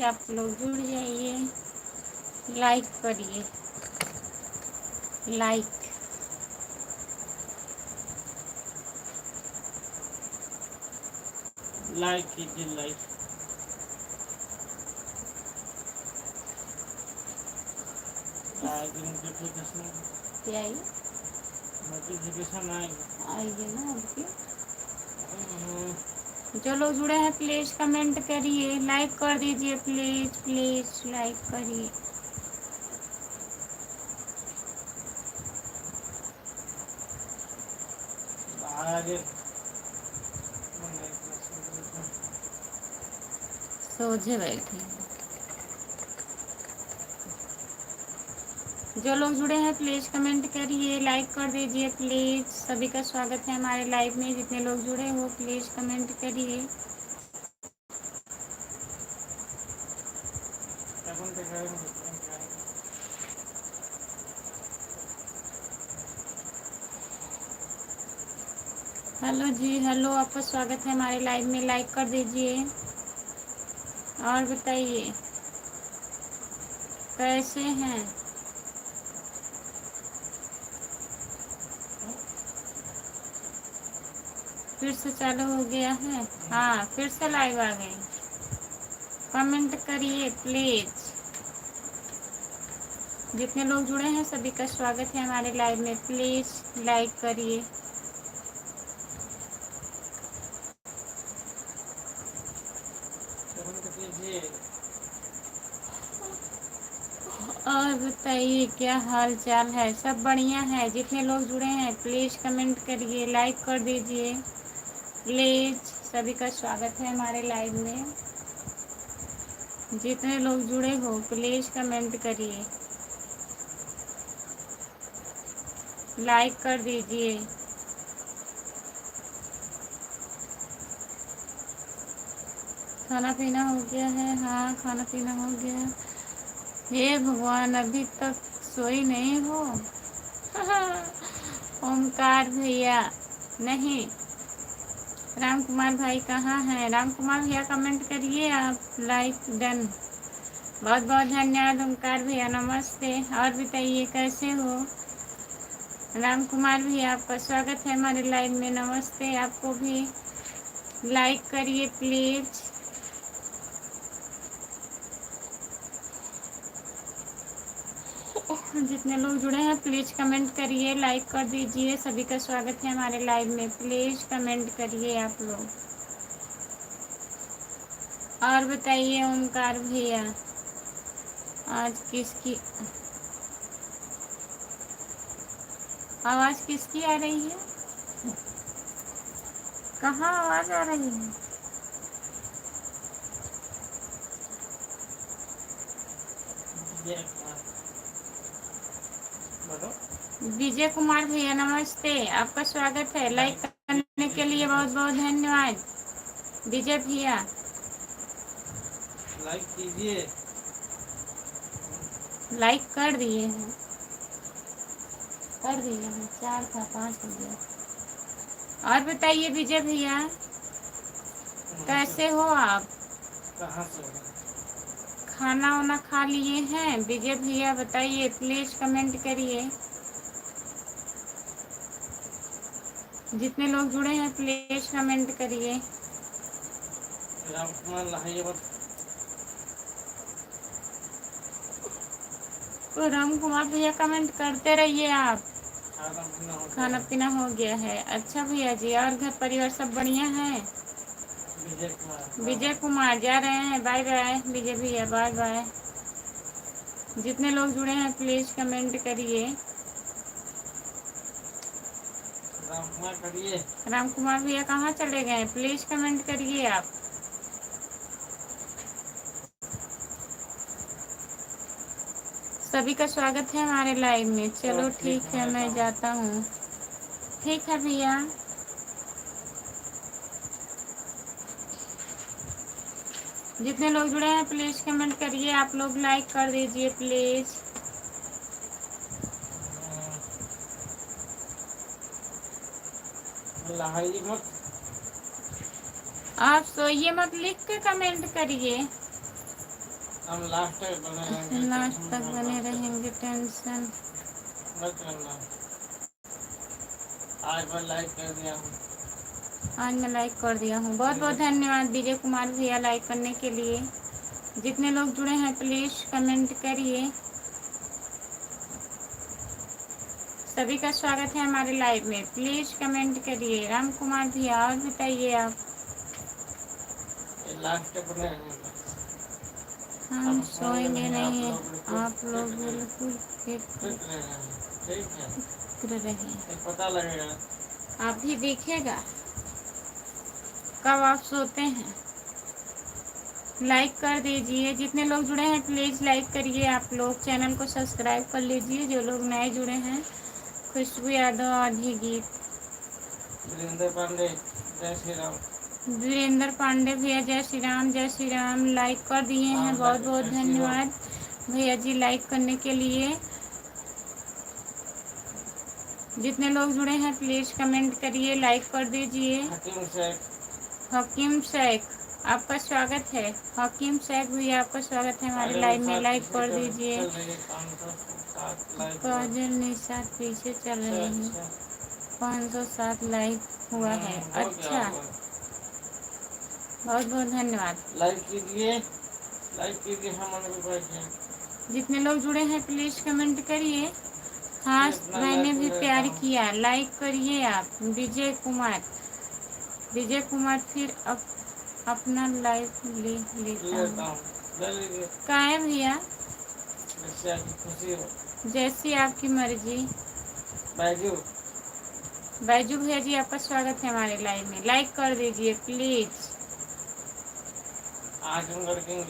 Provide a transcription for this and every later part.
आप लोग जुड़ जाइए, लाइक करिए, लाइक। लाइक कीजिए, लाइक। नोटिफिकेशन क्या आई? नोटिफिकेशन आएगा, आइए ना आपकी। जो लोग जुड़े हैं प्लीज कमेंट करिए, लाइक कर दीजिए, प्लीज प्लीज लाइक करिए। आगे सोझे बैठे। जो लोग जुड़े हैं प्लीज कमेंट करिए, लाइक कर दीजिए प्लीज। सभी का स्वागत है हमारे लाइव में। जितने लोग जुड़े हो प्लीज कमेंट करिए। हेलो जी, हेलो, आपका स्वागत है हमारे लाइव में। लाइक कर दीजिए और बताइए कैसे हैं। फिर से चालू हो गया है। हाँ, फिर से लाइव आ गए। कमेंट करिए प्लीज। जितने लोग जुड़े हैं सभी का स्वागत है हमारे लाइव में। प्लीज लाइक करिए। और बताइए क्या हाल चाल है। सब बढ़िया है। जितने लोग जुड़े हैं प्लीज कमेंट करिए, लाइक कर दीजिए प्लीज। सभी का स्वागत है हमारे लाइव में। जितने लोग जुड़े हो प्लीज कमेंट करिए, लाइक कर दीजिए। खाना पीना हो गया है? हाँ, खाना पीना हो गया। हे भगवान, अभी तक सोई नहीं हो? ओमकार भैया नहीं। राम कुमार भाई कहाँ हैं? राम कुमार भैया कमेंट करिए आप। Like done. बहुत बहुत धन्यवाद ओमकार भैया, नमस्ते। और बताइए कैसे हो? राम कुमार भैया आपका स्वागत है हमारे लाइव में। नमस्ते आपको भी। लाइक करिए प्लीज। जितने लोग जुड़े हैं प्लीज कमेंट करिए, लाइक कर दीजिए। सभी का स्वागत है हमारे लाइव में। प्लीज कमेंट करिए आप लोग। और बताइए ओमकार भैया, आज किसकी आवाज किसकी आ रही है? कहाँ आवाज आ रही है? विजय कुमार भैया नमस्ते, आपका स्वागत है। लाइक करने के लिए बहुत बहुत धन्यवाद विजय भैया। लाइक कीजिए। लाइक कर दिए हैं, कर दिए हैं। 4 था 5 हो गया। और बताइए विजय भैया कैसे हो आप? कहाँ से? खाना वाना खा लिए हैं? विजय भैया बताइए, प्लीज कमेंट करिए। जितने लोग जुड़े हैं प्लीज कमेंट करिए। तो राम कुमार भैया कमेंट करते रहिए आप। खाना पीना हो गया है? अच्छा भैया जी। और घर परिवार सब बढ़िया है? विजय कुमार जा रहे हैं, बाय बाय विजय भैया, बाय बाय। जितने लोग जुड़े हैं प्लीज कमेंट करिए। राम कुमार भैया कहाँ चले गए? प्लीज कमेंट करिए आप। सभी का स्वागत है हमारे लाइव में। चलो ठीक है, मैं जाता हूँ। ठीक है भैया। जितने लोग जुड़े हैं प्लीज कमेंट करिए आप लोग, लाइक कर दीजिए प्लीज। आप सोइए मत, लिख के कमेंट करिए। हम लास्ट तक बने रहेंगे, लास्ट टेंशन तक मत बने करना, रहेंगे, टेंशन मत करना। आज मैं लाइक कर दिया हूँ। आज मैं लाइक कर दिया हूँ। बहुत बहुत धन्यवाद विजय कुमार भैया लाइक करने के लिए। जितने लोग जुड़े हैं प्लीज कमेंट करिए। सभी का स्वागत है हमारे लाइव में, प्लीज कमेंट करिए। राम कुमार भैया और बताइए आप। ये लास्ट तक बने रहेंगे। हम अब सोएंगे नहीं, आप लोग फिट बिल्कुल रहे हैं, ठीक है, फिक्र रहे। ये पता लगेगा। आप भी देखिएगा कब आप सोते हैं। लाइक कर दीजिए। जितने लोग जुड़े हैं प्लीज लाइक करिए। आप लोग चैनल को सब्सक्राइब कर लीजिए। जो लोग नए जुड़े हैं, खुशबू यादव आधी गीत, वीरेंद्र पांडे, जय श्री राम। वीरेंद्र पांडे भैया जय श्री राम, जय श्री राम। लाइक कर दिए हैं, बहुत बहुत कैसी हो? धन्यवाद भैया जी लाइक करने के लिए। जितने लोग जुड़े हैं प्लीज कमेंट करिए, लाइक कर दीजिए। हकीम शेख, हकीम शेख आपका स्वागत है। हकीम शेख भैया आपका स्वागत है हमारे लाइव में, लाइक कर दीजिए। चल रही है 507 लाइक हुआ। काजल निशात पीछे चल अच्छा रहे हैं। अच्छा, 507 लाइक हुआ है, हो गया अच्छा, होगा। बहुत बहुत धन्यवाद। लाइक कीजिए हमारे को बैठे। जितने लोग जुड़े हैं प्लीज कमेंट करिए। हाँ इतना मैंने लाइक भी लेता प्यार हूँ, किया, लाइक करिए आप। विजय कुमार, विजय कुमार फिर अपना लाइव ले लेता लेता हूँ। हूँ, ले लीजिए, का है भैया, जिससे आपकी खुशी हो। जैसी आपकी मर्जी। बैजू, बैजू भैया जी आपका स्वागत है हमारे लाइव में, लाइक कर दीजिए please. Azamgarh king,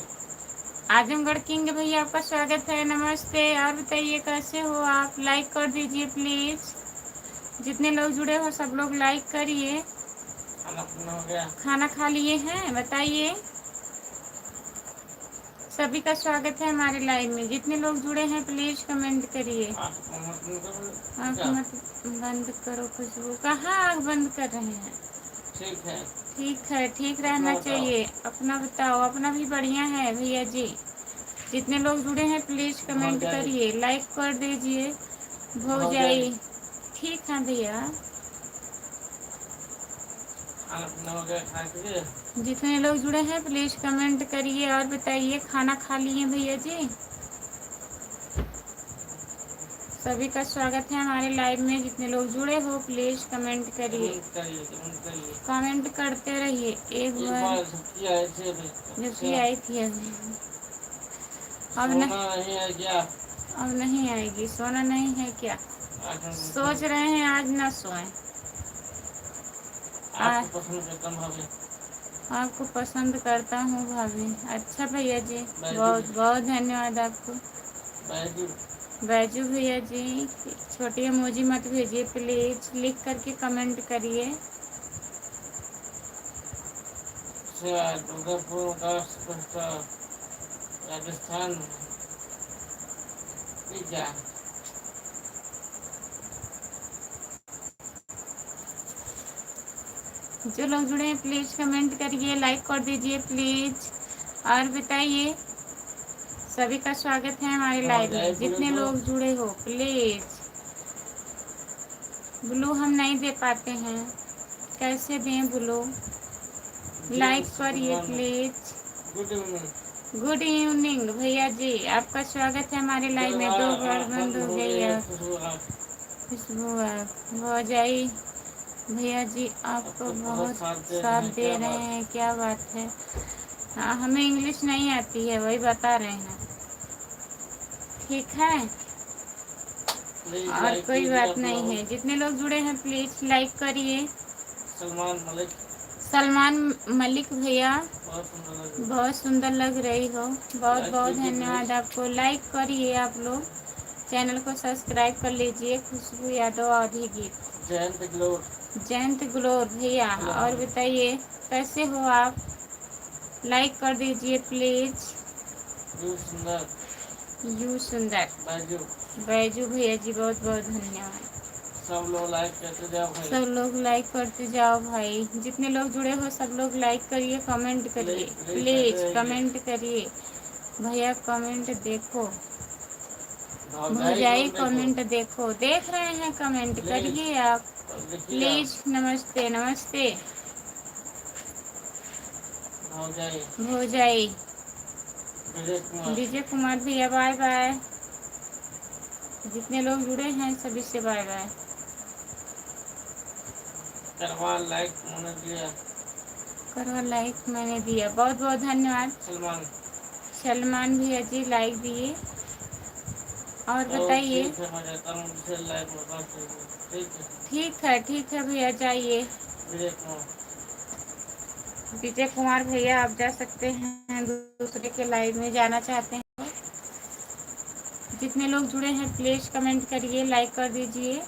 Azamgarh king भैया आपका स्वागत है, नमस्ते। और बताइए कैसे हो आप, लाइक कर दीजिए प्लीज। जितने लोग जुड़े हो सब लोग लाइक करिए। खाना पीना हो गया? खाना खा लिए हैं, बताइए। सभी का स्वागत है हमारे लाइव में। जितने लोग जुड़े हैं प्लीज कमेंट करिए। आँख मत बंद करो खुशबू, कहाँ आँख बंद कर रहे हैं। ठीक है, ठीक है, ठीक रहना चाहिए। अपना बताओ, अपना भी बढ़िया है भैया जी। जितने लोग जुड़े हैं प्लीज कमेंट करिए, लाइक कर दीजिए। भौजाई, ठीक है भैया। खाना पीना हो गया, खा के जितने लोग जुड़े हैं प्लीज कमेंट करिए और बताइए खाना खा लिए भैया जी। सभी का स्वागत है हमारे लाइव में। जितने लोग जुड़े हो प्लीज कमेंट करिए, कमेंट करते रहिए। एक बार झपकी आई थी अभी, अब नहीं है क्या? अब नहीं आएगी। सोना नहीं है क्या? सोच रहे हैं आज ना सोएं। आपको पसंद करता हूँ भाभी। आपको पसंद करता हूँ भाभी। अच्छा भैया जी, बहुत बहुत धन्यवाद आपको। बैजू भैया जी, छोटी इमोजी मत भेजिए प्लीज, लिख करके कमेंट करिए। दुर्गापुर का राजस्थान पिज्जा, जो लोग जुड़े हैं प्लीज कमेंट करिए, लाइक कर दीजिए प्लीज और बताइए। सभी का स्वागत है हमारे लाइव में। जितने लोग जुड़े हो प्लीज। ब्लू हम नहीं दे पाते हैं, कैसे दें ब्लू? लाइक करिए please. Good evening, good evening भैया जी, आपका स्वागत है हमारे लाइव में। 2 बार बंद हो गई खुशबू भौजाई भैया जी, आपको बहुत साथ दे रहे हैं, क्या बात है। हाँ हमें इंग्लिश नहीं आती है, वही बता रहे हैं। ठीक है, और कोई बात नहीं है। जितने लोग जुड़े हैं प्लीज लाइक करिए। सलमान मलिक भैया, बहुत सुंदर लग रही हो, बहुत बहुत धन्यवाद आपको। लाइक करिए आप लोग, चैनल को सब्सक्राइब कर लीजिए। खुशबू यादव आधी गीत, जयंत ग्लोर भैया, और बताइए कैसे हो आप, लाइक कर दीजिए प्लीज। यू सुंदर, बैजू भैया जी, बहुत बहुत धन्यवाद। सब लोग लाइक करते जाओ भाई, सब लोग लाइक करते जाओ भाई। जितने लोग जुड़े हो सब लोग लाइक करिए, कमेंट करिए प्लीज, कमेंट करिए। भैया कमेंट देखो, भौजाई भौजाई कौन देखो कमेंट देखो, देख रहे हैं कमेंट प्लीज करिए आप लिखिए आप प्लीज। नमस्ते नमस्ते भौजाई भौजाई। विजय कुमार विजय कुमार भैया बाय बाय। जितने लोग जुड़े हैं सभी से बाय बाय। करवा लाइक मैंने दिया, करो लाइक मैंने दिया, बहुत बहुत धन्यवाद। सलमान सलमान भैया जी लाइक दिए। और तो बताइए। ठीक है, मैं जाता हूँ, मुझे लाइक बता चाहिए। ठीक है भैया जाइए। विजय कुमार विजय कुमार भैया आप जा सकते हैं, दूसरे के लाइव में जाना चाहते हैं तो। जितने लोग जुड़े हैं प्लीज कमेंट करिए, लाइक कर दीजिए।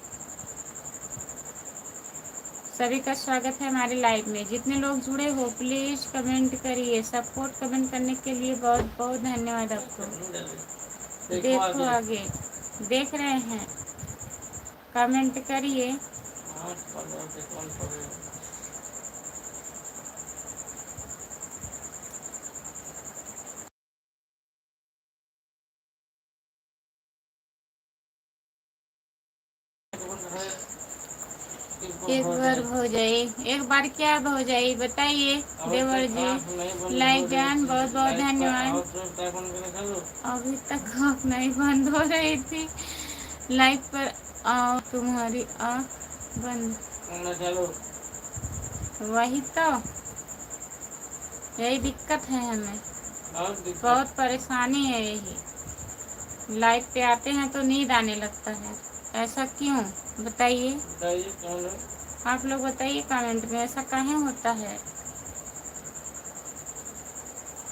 सभी का स्वागत है हमारे लाइव में। जितने लोग जुड़े हो प्लीज कमेंट करिए। सपोर्ट कमेंट करने के लिए बहुत बहुत धन्यवाद आपको। देखो आगे, देख रहे हैं, कमेंट करिए। एक बार भौजाई, एक बार क्या भौजाई बताइए देवर जी। लाइक डन, बहुत बहुत धन्यवाद। अभी तक आँख नहीं बंद हो रही थी, लाइक पर आओ तुम्हारी आँख बंद। वही तो, यही दिक्कत है हमें, बहुत परेशानी है यही। लाइव पे आते हैं तो नींद आने लगता है, ऐसा क्यों बताइए। आप लोग बताइए कमेंट में, ऐसा काहे होता है।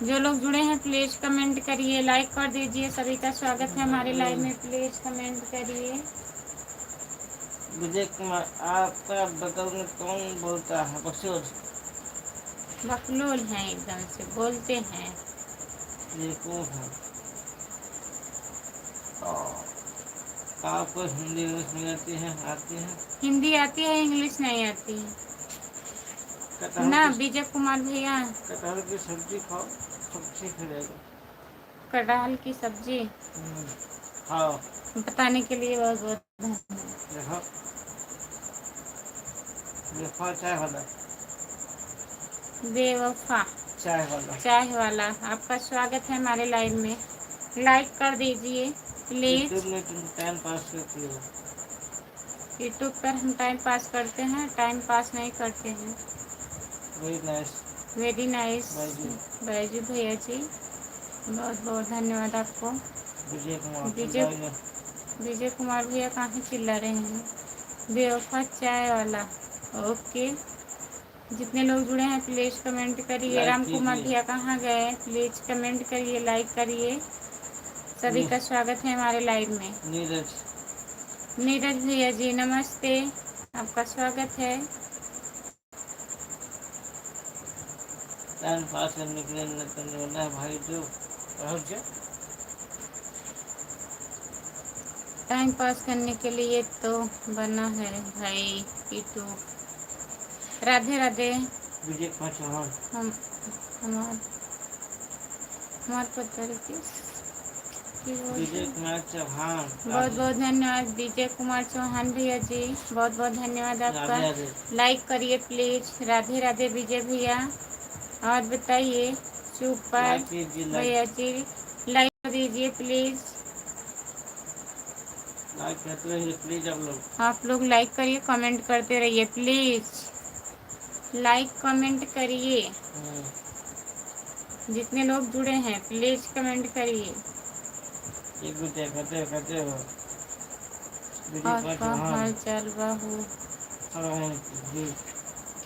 जो लोग जुड़े हैं प्लीज कमेंट करिए, लाइक कर दीजिए। सभी का स्वागत है हमारे लाइव में, प्लीज कमेंट करिए। विजय कुमार आपका बगल में कौन बोलता है? बकचोद बकलोल हैं, एकदम से बोलते हैं। ये कौन है? आपको हिंदी इंग्लिश में आती है? हिंदी आती है, इंग्लिश नहीं आती है ना विजय कुमार भैया। कटहल की सब्जी खाओ, सब ठीक हो जाएगा। कटहल की सब्जी खाओ। बताने के लिए बहुत बहुत धन्यवाद। देखो चाय वाला, बेवफा चाय वाला आपका स्वागत है हमारे लाइव में। लाइक कर दीजिए प्लीज। टाइम पास करती हो? यूट्यूब पर हम टाइम पास करते हैं, टाइम पास नहीं करते हैं। वेरी नाइस बैजू भैया जी, बहुत बहुत धन्यवाद आपको। विजय कुमार भैया कहाँ चिल्ला रहे हैं। बेवफा चाय वाला, ओके। जितने लोग जुड़े हैं प्लीज कमेंट करिए। राम कुमार भैया कहाँ गए, प्लीज कमेंट करिए, लाइक करिए। सभी का स्वागत है हमारे लाइव में। नीरज भैया जी नमस्ते, आपका स्वागत है। टाइम पास करने के लिए करने वाला है भाई जो टाइम पास करने के लिए तो बना है भाई यूट्यूब। राधे राधे। विजय चौहान हम हमारे पता विजय कुमार चौहान, बहुत बहुत धन्यवाद विजय कुमार चौहान भैया जी, बहुत बहुत धन्यवाद आपका। लाइक करिए प्लीज। राधे राधे विजय भैया। और बताइए सुपर भैया जी, लाइक कर दीजिए प्लीज। लाइक करते रहिए प्लीज। आप लोग लाइक करिए, कमेंट करते रहिए प्लीज। लाइक कमेंट करिए। जितने लोग जुड़े हैं प्लीज कमेंट करिए। करते हो। और का हाल चाल बाहू?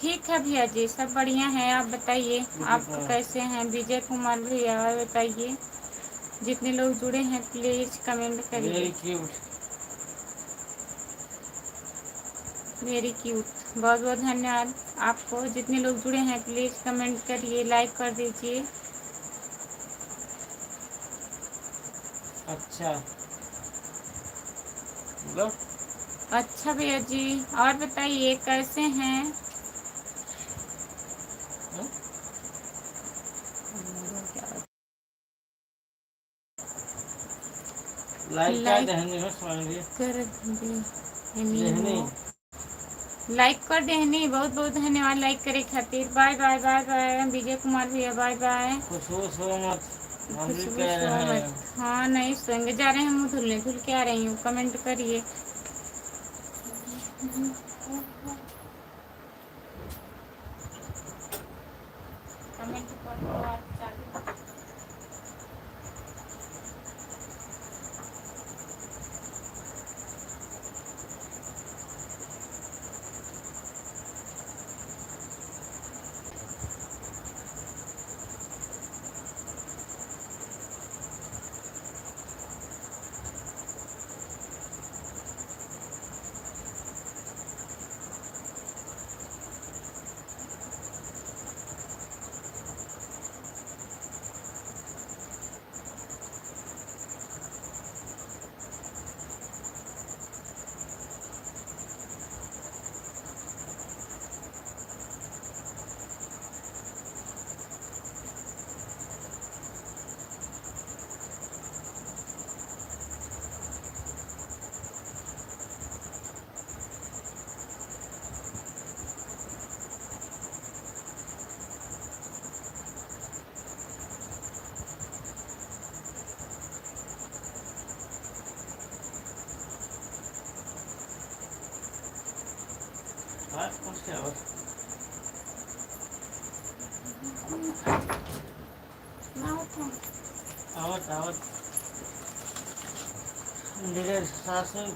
ठीक है भैया जी, सब बढ़िया है। आप बताइए आप कैसे हैं विजय कुमार भैया, और बताइए। जितने लोग जुड़े हैं प्लीज कमेंट करिए। वेरी क्यूट, बहुत बहुत धन्यवाद आपको। जितने लोग जुड़े हैं प्लीज कमेंट करिए, लाइक कर दीजिए। अच्छा भैया जी, और बताइए कैसे हैं। लाइक क्या लाइक दहनी में समझिए कर देहनी दहनी हो, लाइक कर देहनी। बहुत बहुत धन्यवाद लाइक करे खातिर। Bye bye bye bye Vijay Kumar भैया, बाय बाय। कुछ हो सो मत, हम भी खुशबू कह सो रहे मत। हैं। हाँ नहीं सोएंगे, जा रहे हैं मुँह धुलने, धुल के आ रही हूँ। कमेंट करिए। कमेंट करो और चालू। बात कुछ क्या बस आवत आवत मेरे शासन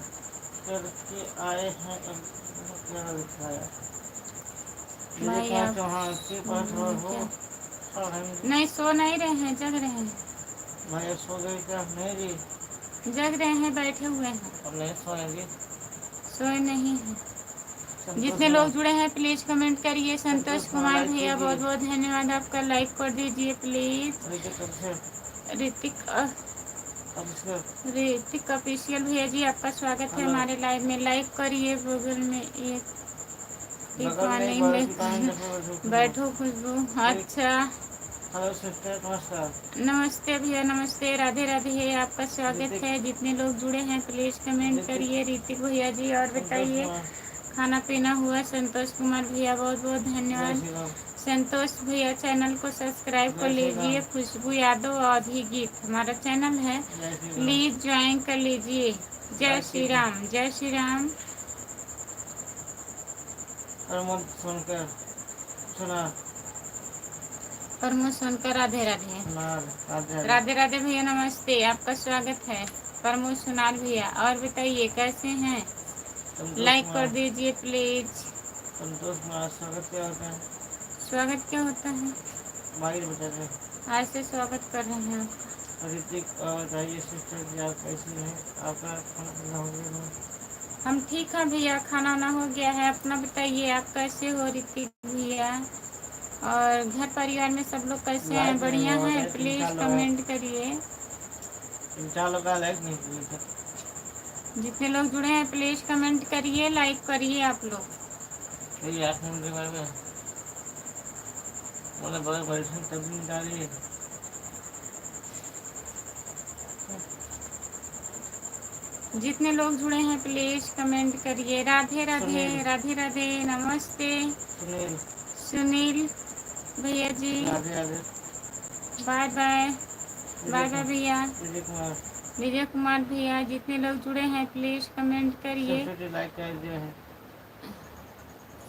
करके आए हैं। अब क्या दिखाया मेरे भाई पास आप वहाँ के पास और हो क्या और हम नहीं सो नहीं रहे हैं, जग रहे हैं। मैं सो गई क्या नहीं जी? जग रहे हैं, बैठे हुए हैं, अब नहीं सोएंगे। सोए नहीं हैं। संतोष जितने लोग कुमार, जुड़े हैं प्लीज कमेंट करिए। संतोष कुमार लाइक भैया बहुत कीजिए। बहुत धन्यवाद आपका, लाइक कर दीजिए please. Hrithik Abhishek Hrithik Abhishek Hrithik official भैया जी आपका स्वागत है हेलो। हमारे लाइव में। लाइक करिए। बगल में एक बगल में एक पानी बड़ी में दुकान है, बैठो खुशबू। अच्छा हेलो सिस्टर नमस्कार। नमस्ते भैया, नमस्ते, राधे राधे, आपका स्वागत ऋतिक है। जितने लोग जुड़े हैं प्लीज कमेंट ऋतिक करिए। ऋतिक भैया जी और संतोष बताइए कुमार खाना पीना हुआ? संतोष कुमार भैया बहुत बहुत जय धन्यवाद। श्री राम। संतोष भैया चैनल को सब्सक्राइब कर जय श्री लीजिए। राम। खुशबू यादव अवधि गीत हमारा चैनल है, जय श्री राम। प्लीज ज्वाइन कर लीजिए। जय लाइक श्री कीजिए। राम, जय श्री राम। प्रमोद सुनकर सुना प्रमोद सोनकर राधे राधे। सुना राधे राधे। राधे राधे भैया नमस्ते, आपका स्वागत है। प्रमोद सुनाल भैया और बताइए कैसे हैं? संतोष लाइक कर कुमार दीजिए प्लीज। संतोष कुमार स्वागत क्या होता है? स्वागत क्या होता है? माहिर बताते हैं। आज से स्वागत कर रहे हैं आपका। ऋतिक और बताइए सिस्टर जी आप कैसी हैं? आपका खाना पीना हो गया ना? हम ठीक हैं भैया, खाना वाना हो गया है। अपना बताइए आप कैसे हो ऋतिक भैया? और घर परिवार में सब लोग कैसे हैं? लाइक नहीं बढ़िया हुआ हैं? है, तीन प्लीज चार लोग हैं। कमेंट करिए। तीन चार लोग का लाइक नहीं किए थे। जितने लोग जुड़े हैं प्लीज कमेंट करिए, लाइक करिए आप लोग। यही 8 नंबर के बारे में मैंने बड़े परिश्रम तब भी निकाली। जितने लोग जुड़े हैं प्लीज कमेंट करिए। राधे राधे, सुनील राधे राधे, नमस्ते सुनील सुनील भैया ji, Radhe Radhe. Bye bye bye bye भैया। विजय कुमार विजय कुमार भैया, जितने लोग जुड़े हैं प्लीज कमेंट करिए। सिस्टर जी लाइक कर दिया है।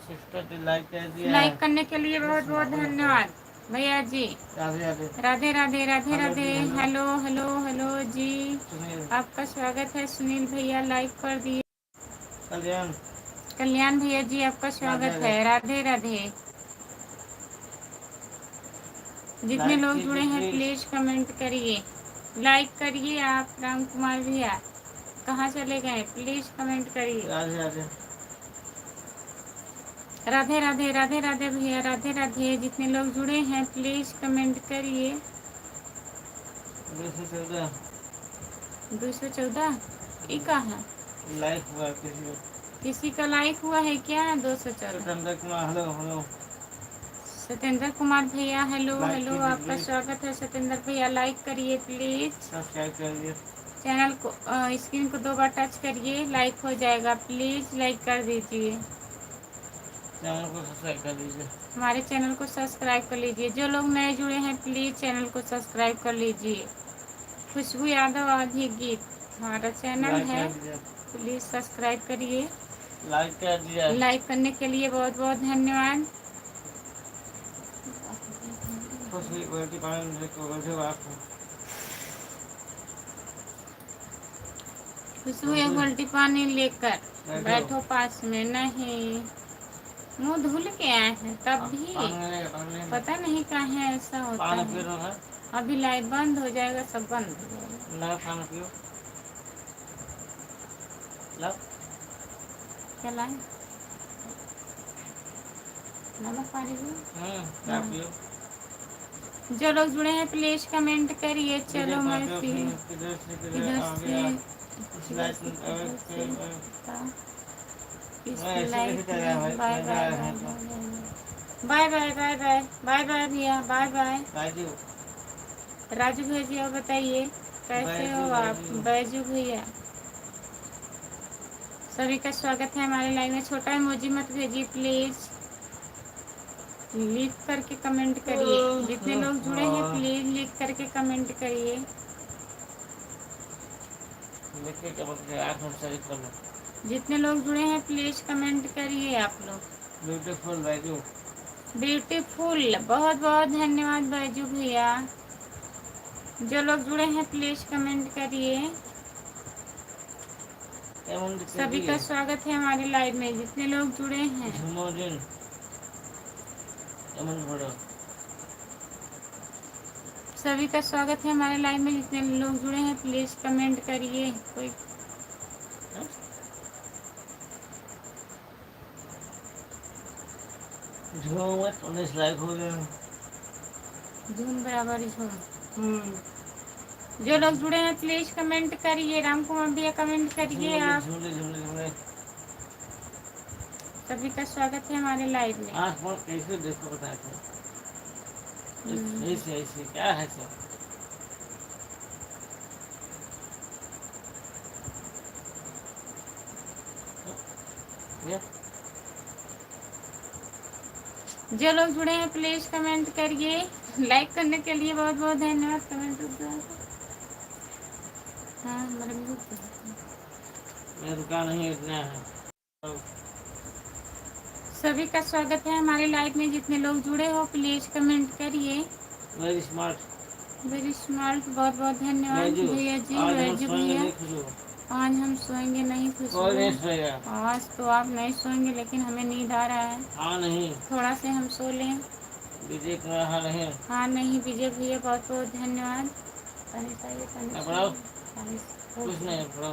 सिस्टर जी लाइक कर दिया लाइक है। करने के लिए बहुत बहुत धन्यवाद भैया जी। राधे राधे। राधे राधे, राधे हेलो राधे, जी हेलो। हेलो हेलो हेलो जी, सुनील आपका स्वागत है। सुनील भैया लाइक कर दिए। कल्याण कल्याण भैया जी आपका राधे स्वागत राधे। है। राधे राधे। जितने लाइक लोग जुड़े कीजिए हैं प्लीज। प्लीज कमेंट करिए, लाइक करिए। आप राम कुमार भैया कहाँ चले गए? प्लीज कमेंट करिए। राधे राधे। राधे राधे, राधे राधे भैया, राधे राधे। जितने लोग जुड़े हैं प्लीज कमेंट करिए। 214 214 ये कहाँ है? लाइक हुआ किसी को। किसी का लाइक हुआ है क्या? 214। Satendra Kumar hello hello. सत्येंद्र कुमार भैया हेलो लाइक हेलो, कीजिए आपका प्लीज। स्वागत है। सत्येंद्र भैया लाइक करिए प्लीज। सब्सक्राइब कर दिए। चैनल को स्क्रीन को 2 बार टच करिए, लाइक हो जाएगा। प्लीज़ लाइक कर दीजिए। चैनल को सब्सक्राइब कर दीजिए। हमारे चैनल को सब्सक्राइब कर लीजिए। जो लोग नए जुड़े हैं प्लीज़ चैनल को सब्सक्राइब कर लीजिए। खुशबू यादव आधी गीत हमारा चैनल लाइक है, कर दीजिए। प्लीज़ सब्सक्राइब करिए। लाइक कर दिया। लाइक करने के लिए बहुत बहुत धन्यवाद। खुशबू क्वालिटी पानी को बैठे आपको खुशबू एक बाल्टी पानी लेकर बैठो पास में। नहीं, मुंह धुल के आए हैं तब भी पता नहीं काहे ऐसा होता है। अभी लाइट बंद हो जाएगा, सब बंद हो जाएगा। खाना पियो। क्या लाए? नमक पानी पियो। जो लोग जुड़े हैं प्लीज कमेंट करिए। चलो मैं फिर इधर से bye bye bye bye bye bye bye bye भैया, बाय बाय। राजू भैया बताइए कैसे हो आप? बैजू भैया सभी का स्वागत है हमारे लाइव में। छोटा इमोजी मत भेजिए प्लीज, लिख करके कमेंट करिए। जितने लोग जुड़े हैं प्लीज लिख करके कमेंट करिए। जितने लोग जुड़े हैं प्लीज कमेंट करिए आप लोग। ब्यूटीफुल बैजू, ब्यूटीफुल, बहुत बहुत धन्यवाद बैजू भैया। जो लोग जुड़े हैं प्लीज कमेंट करिए। सभी का स्वागत है हमारे लाइव में। जितने लोग जुड़े हैं सभी का स्वागत है हमारे लाइव में। जितने लोग जुड़े हैं प्लीज कमेंट करिए। कोई लाइक हो गया। झूम बराबर झूम। जो लोग जुड़े हैं प्लीज कमेंट करिए। राम कुमार भैया कमेंट करिए आप। सभी का स्वागत है हमारे लाइव में। कैसे देखो बताते ऐसे क्या है सब? जो लोग जुड़े हैं प्लीज कमेंट करिए। लाइक करने के लिए बहुत बहुत धन्यवाद। कमेंट हाँ मेरा दुकान नहीं इतना है। सभी का स्वागत है हमारे लाइव में। जितने लोग जुड़े हो प्लीज कमेंट करिए। वेरी स्मार्ट, बहुत बहुत धन्यवाद भैया जी। बैजू भैया आज हम सोएंगे नहीं खुशबू। आज तो आप नहीं सोएंगे लेकिन हमें नींद आ रहा है। हाँ नहीं, थोड़ा से हम सो लें। विजय कुमार हाँ नहीं, हाँ नहीं विजय भैया बहुत बहुत धन्यवाद। कुछ नहीं पढ़ो।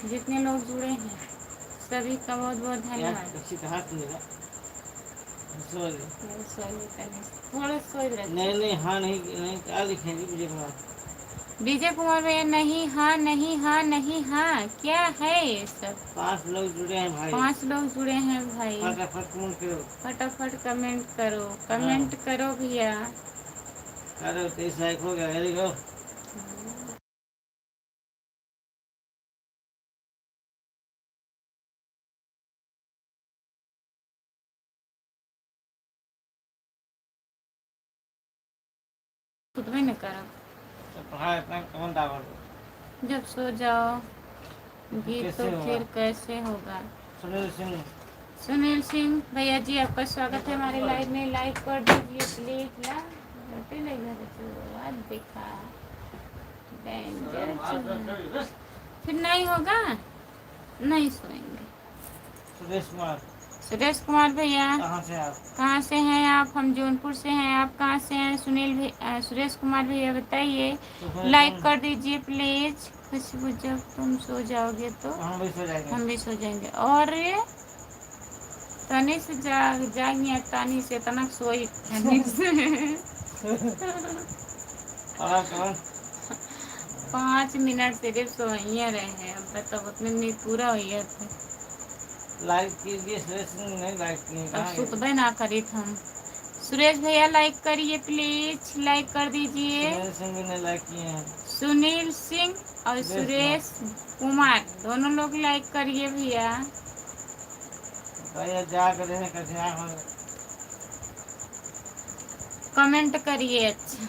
जितने लोग जुड़े हैं सभी का बहुत बहुत धन्यवाद। थोड़ा सो नहीं हाँ नहीं क्या लिखेंगे विजय कुमार? विजय कुमार भैया नहीं हाँ नहीं हाँ नहीं हाँ क्या है ये सब? 5 लोग जुड़े हैं भाई। 5 लोग जुड़े हैं भाई। फटाफट कमेंट करो। फटाफट कमेंट करो। कमेंट करो भैया। करो 23 लाइक हो गया। Very good. खुद भी न करो। पढ़ाई इतना कौन दावत? जब सो जाओ गीत तो फिर कैसे होगा? सुनील सिंह भैया जी आपका स्वागत है हमारे लाइव में। लाइक कर दीजिए प्लीज। देखा फिर नहीं होगा, नहीं सोएंगे। सुरेश कुमार भैया कहाँ से हैं आप? हम जौनपुर से हैं। आप कहाँ से हैं? सुरेश कुमार भैया बताइए। लाइक कर दीजिए प्लीज। खुशबू जब तुम सो जाओगे तो हम भी सो जाएंगे। और तनी से जागिए तानी से इतना सोई से 5 मिनट सिर्फ सोइए रहे हैं। अब बताओ उतने नींद पूरा हो गया था। लाइक कीजिए। नहीं लाइक नहीं अब सुतबे ना करी हम सुरेश भैया लाइक करिए प्लीज, लाइक कर दीजिए। सुनील सिंह भी ने लाइक किए हैं। सुनील सिंह और सुरेश कुमार दोनों लोग लाइक करिए भैया। भैया जा कर रहे कैसे कमेंट करिए। अच्छा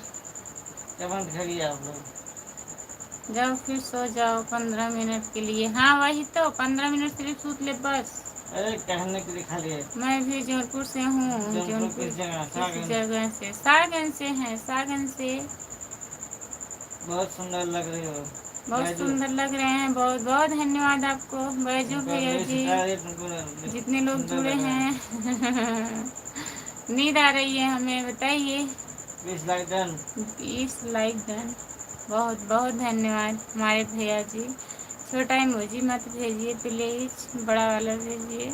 कमेंट करिए आप लोग। जाओ फिर सो जाओ 15 मिनट के लिए। हाँ वही तो 15 मिनट सिर्फ सूत ले बस। अरे कहने के लिए खाली है। मैं भी जौनपुर से हूँ। जौनपुर किस जगह? किस जगह से? सागन से हैं, सागन से। बहुत सुंदर लग रही हो। बहुत सुंदर लग रहे हैं। बहुत बहुत धन्यवाद आपको बैजू भैया जी, जितने लोग जुड़े हैं। नींद आ रही है हमें, बताइए। 20 लाइक डन। 20 like done. बहुत बहुत धन्यवाद हमारे भैया जी। छोटा इमोजी मत भेजिए प्लीज, बड़ा वाला भेजिए।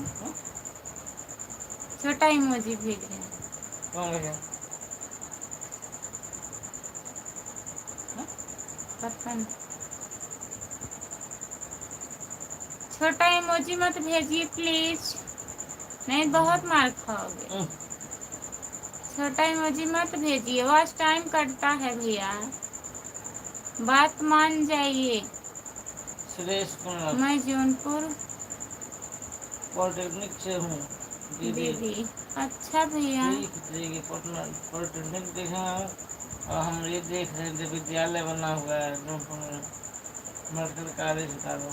छोटा इमोजी भेज रहे हैं। कौन भैया? पता नहीं। छोटा इमोजी मत भेजिए प्लीज, नहीं बहुत मार खाओगे। छोटा इमोजी मत भेजिए, वॉच टाइम कटता है भैया, बात मान जाइए। सुरेश कुमार। मैं जौनपुर पॉलिटेक्निक से हूँ दीदी। अच्छा भैया। पॉलिटेक्निक देखे और हम ये देख रहे थे विद्यालय बना हुआ है जौनपुर में, मेडिकल कॉलेज बता दो।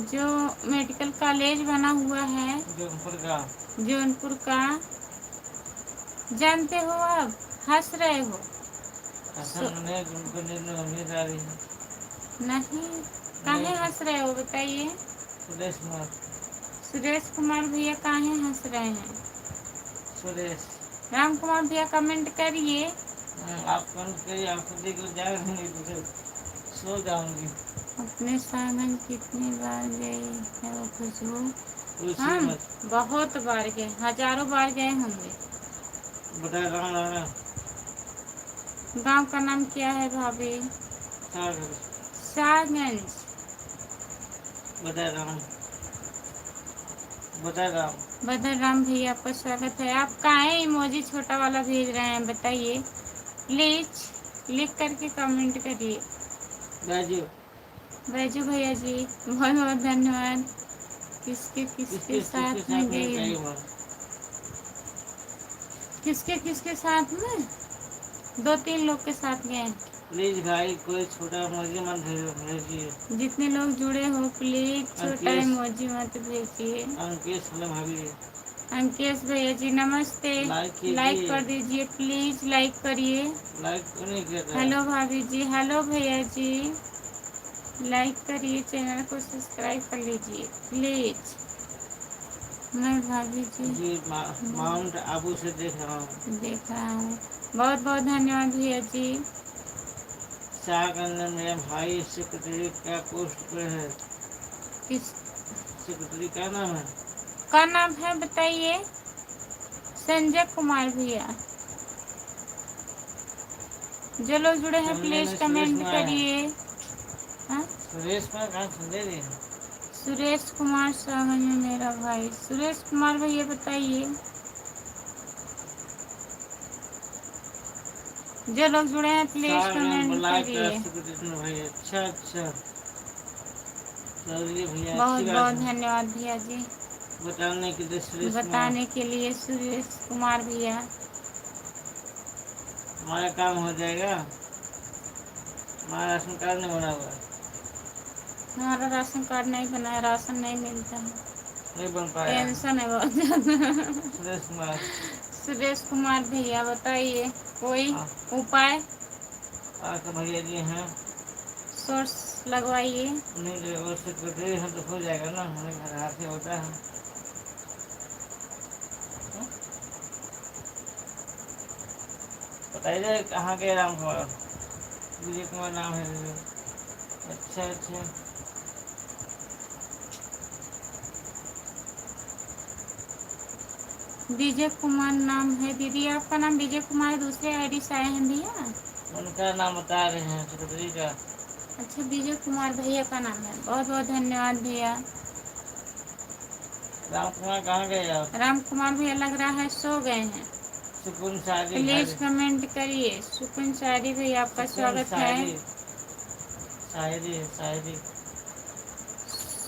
जो मेडिकल कॉलेज बना हुआ है जौनपुर का जानते हो आप? हंस रहे हो? नींद आ रही है। नहीं, काहे हंस रहे हो बताइए? सुरेश कुमार भैया काहे हंस रहे हैं? राम कुमार भैया कमेंट करिए। आप कमेंट करिए, आपको देख लो जा रही तो सो जाऊंगी। अपने सागन कितनी बार गई है वो खुशबू? हम बहुत बार गए, हजारों बार गए होंगे। गांव का नाम क्या है भाभी? सागंज। बदरराम भैया आपका स्वागत है। आप काहे इमोजी छोटा वाला भेज रहे हैं बताइए प्लीज, लिख करके कमेंट करिए। बैजू भैया जी बहुत बहुत धन्यवाद। किसके किसके साथ में गई हो? किसके साथ में? 2-3 लोग के साथ गए। प्लीज भाई कोई छोटा इमोजी मत भेजिए। जितने लोग जुड़े हो प्लीज छोटा इमोजी मत भेजिए। अंकेश भैया जी नमस्ते, लाइक कर दीजिए प्लीज, लाइक करिए। हेलो भाभी जी, हेलो भैया जी, लाइक करिए, चैनल को सब्सक्राइब कर लीजिए प्लीज। मैं भाभी जी माउंट आबू से देख रहा हूँ। बहुत बहुत धन्यवाद भैया जी। सागन मेरा भाई सेक्रेटरी का पोस्ट पे है। किस सेक्रेटरी का नाम है? बताइए। संजय कुमार भैया। जो लोग जुड़े हैं प्लीज कमेंट करिए। सुरेश कुमार सागन में मेरा भाई। सुरेश कुमार भैया बताइए। जो लोग जुड़े हैं प्लीज कमेंट करिए। अच्छा भैया, बहुत बहुत धन्यवाद भैया जी बताने के लिए सुरेश कुमार भैया। हमारा काम हो जाएगा। हमारा राशन कार्ड नहीं बना हुआ। हमारा राशन कार्ड नहीं बना है, राशन नहीं मिलता है, नहीं बन पाया। टेंशन है बहुत ज्यादा। सुरेश कुमार भैया बताइए कोई उपाय। भैया जी हैं, सोर्स लगवाइए। नहीं सेक्रेटरी है तो हो जाएगा ना, हमें घर हाथ से होता है। बताइए कहाँ के? राम कुमार, विजय कुमार नाम है। अच्छा विजय कुमार नाम है दीदी, आपका नाम विजय कुमार दूसरे आईडी से आए हैं भैया? उनका नाम बता रहे हैं सेक्रेटरी का। अच्छा विजय कुमार भैया का नाम है। बहुत बहुत धन्यवाद भैया। राम कुमार कहाँ गए आप? राम कुमार भैया लग रहा है सो गए हैं। सुकून शायरी प्लीज कमेंट करिए। सुकून शायरी भैया आपका स्वागत है। शायरी शायरी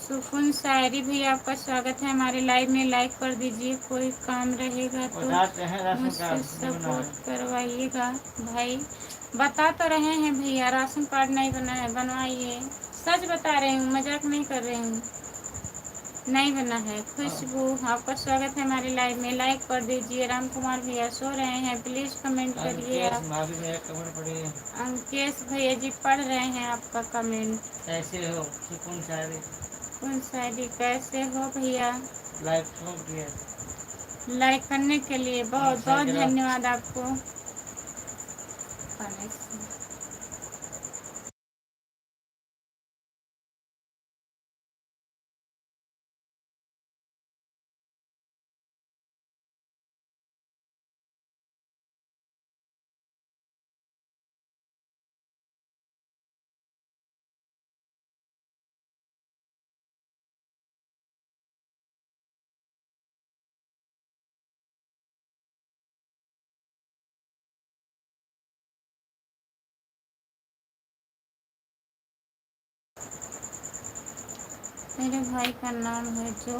सुकून शायरी भैया आपका स्वागत है हमारे लाइव में। लाइक कर दीजिए। कोई काम रहेगा तो मुझसे सपोर्ट करवाइएगा भाई। बता तो रहे हैं भैया, राशन कार्ड नहीं बना है, बनवाइए। सच बता रही हूँ, मजाक नहीं कर रही हूँ, नहीं बना है। खुशबू आपका स्वागत है हमारे लाइव में। लाइक कर दीजिए। राम कुमार भैया सो रहे हैं, प्लीज कमेंट करिए आप। अंकेश भैया जी पढ़ रहे हैं आपका कमेंट। कैसे हो सुकून शायरी? सुकून शायरी कैसे हो भैया? लाइक लाइक करने के लिए बहुत बहुत धन्यवाद आपको। मेरे भाई का नाम है जो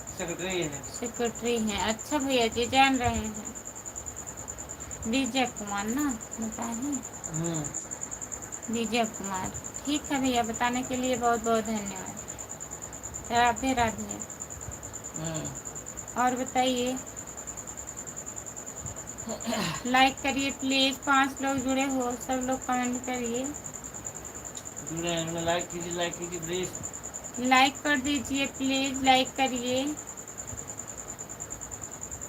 सेक्रेटरी है। अच्छा भैया जी जान रहे हैं। विजय कुमार ना बताए? विजय कुमार ठीक है भैया, बताने के लिए बहुत बहुत धन्यवाद। राधे राधे। और बताइए, लाइक करिए प्लीज। 5 लोग जुड़े हो, सब लोग कमेंट करिए। लाइक कीजिए प्लीज। लाइक कर दीजिए प्लीज, लाइक करिए।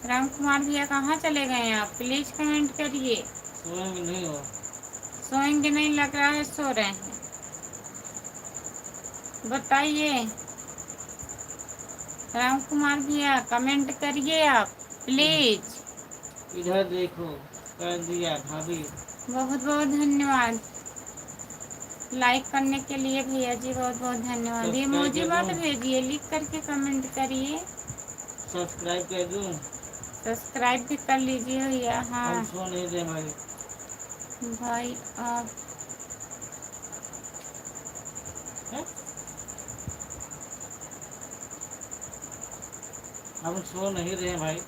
राम कुमार भैया कहाँ चले गए आप? प्लीज कमेंट करिए। सोएंगे नहीं हो? सोएंगे नहीं लग रहा है, सो रहे हैं। बताइए राम कुमार भैया कमेंट करिए आप प्लीज। इधर देखो, कर दिया भाभी। बहुत बहुत धन्यवाद लाइक करने के लिए भैया जी, बहुत बहुत धन्यवाद। ये मुझे मत भेजिए, लिख करके कमेंट करिए। सब्सक्राइब कर दूं? सब्सक्राइब भी कर लीजिए भैया। हाँ हम सो नहीं दे भाई आप हम सो नहीं रहे भाई।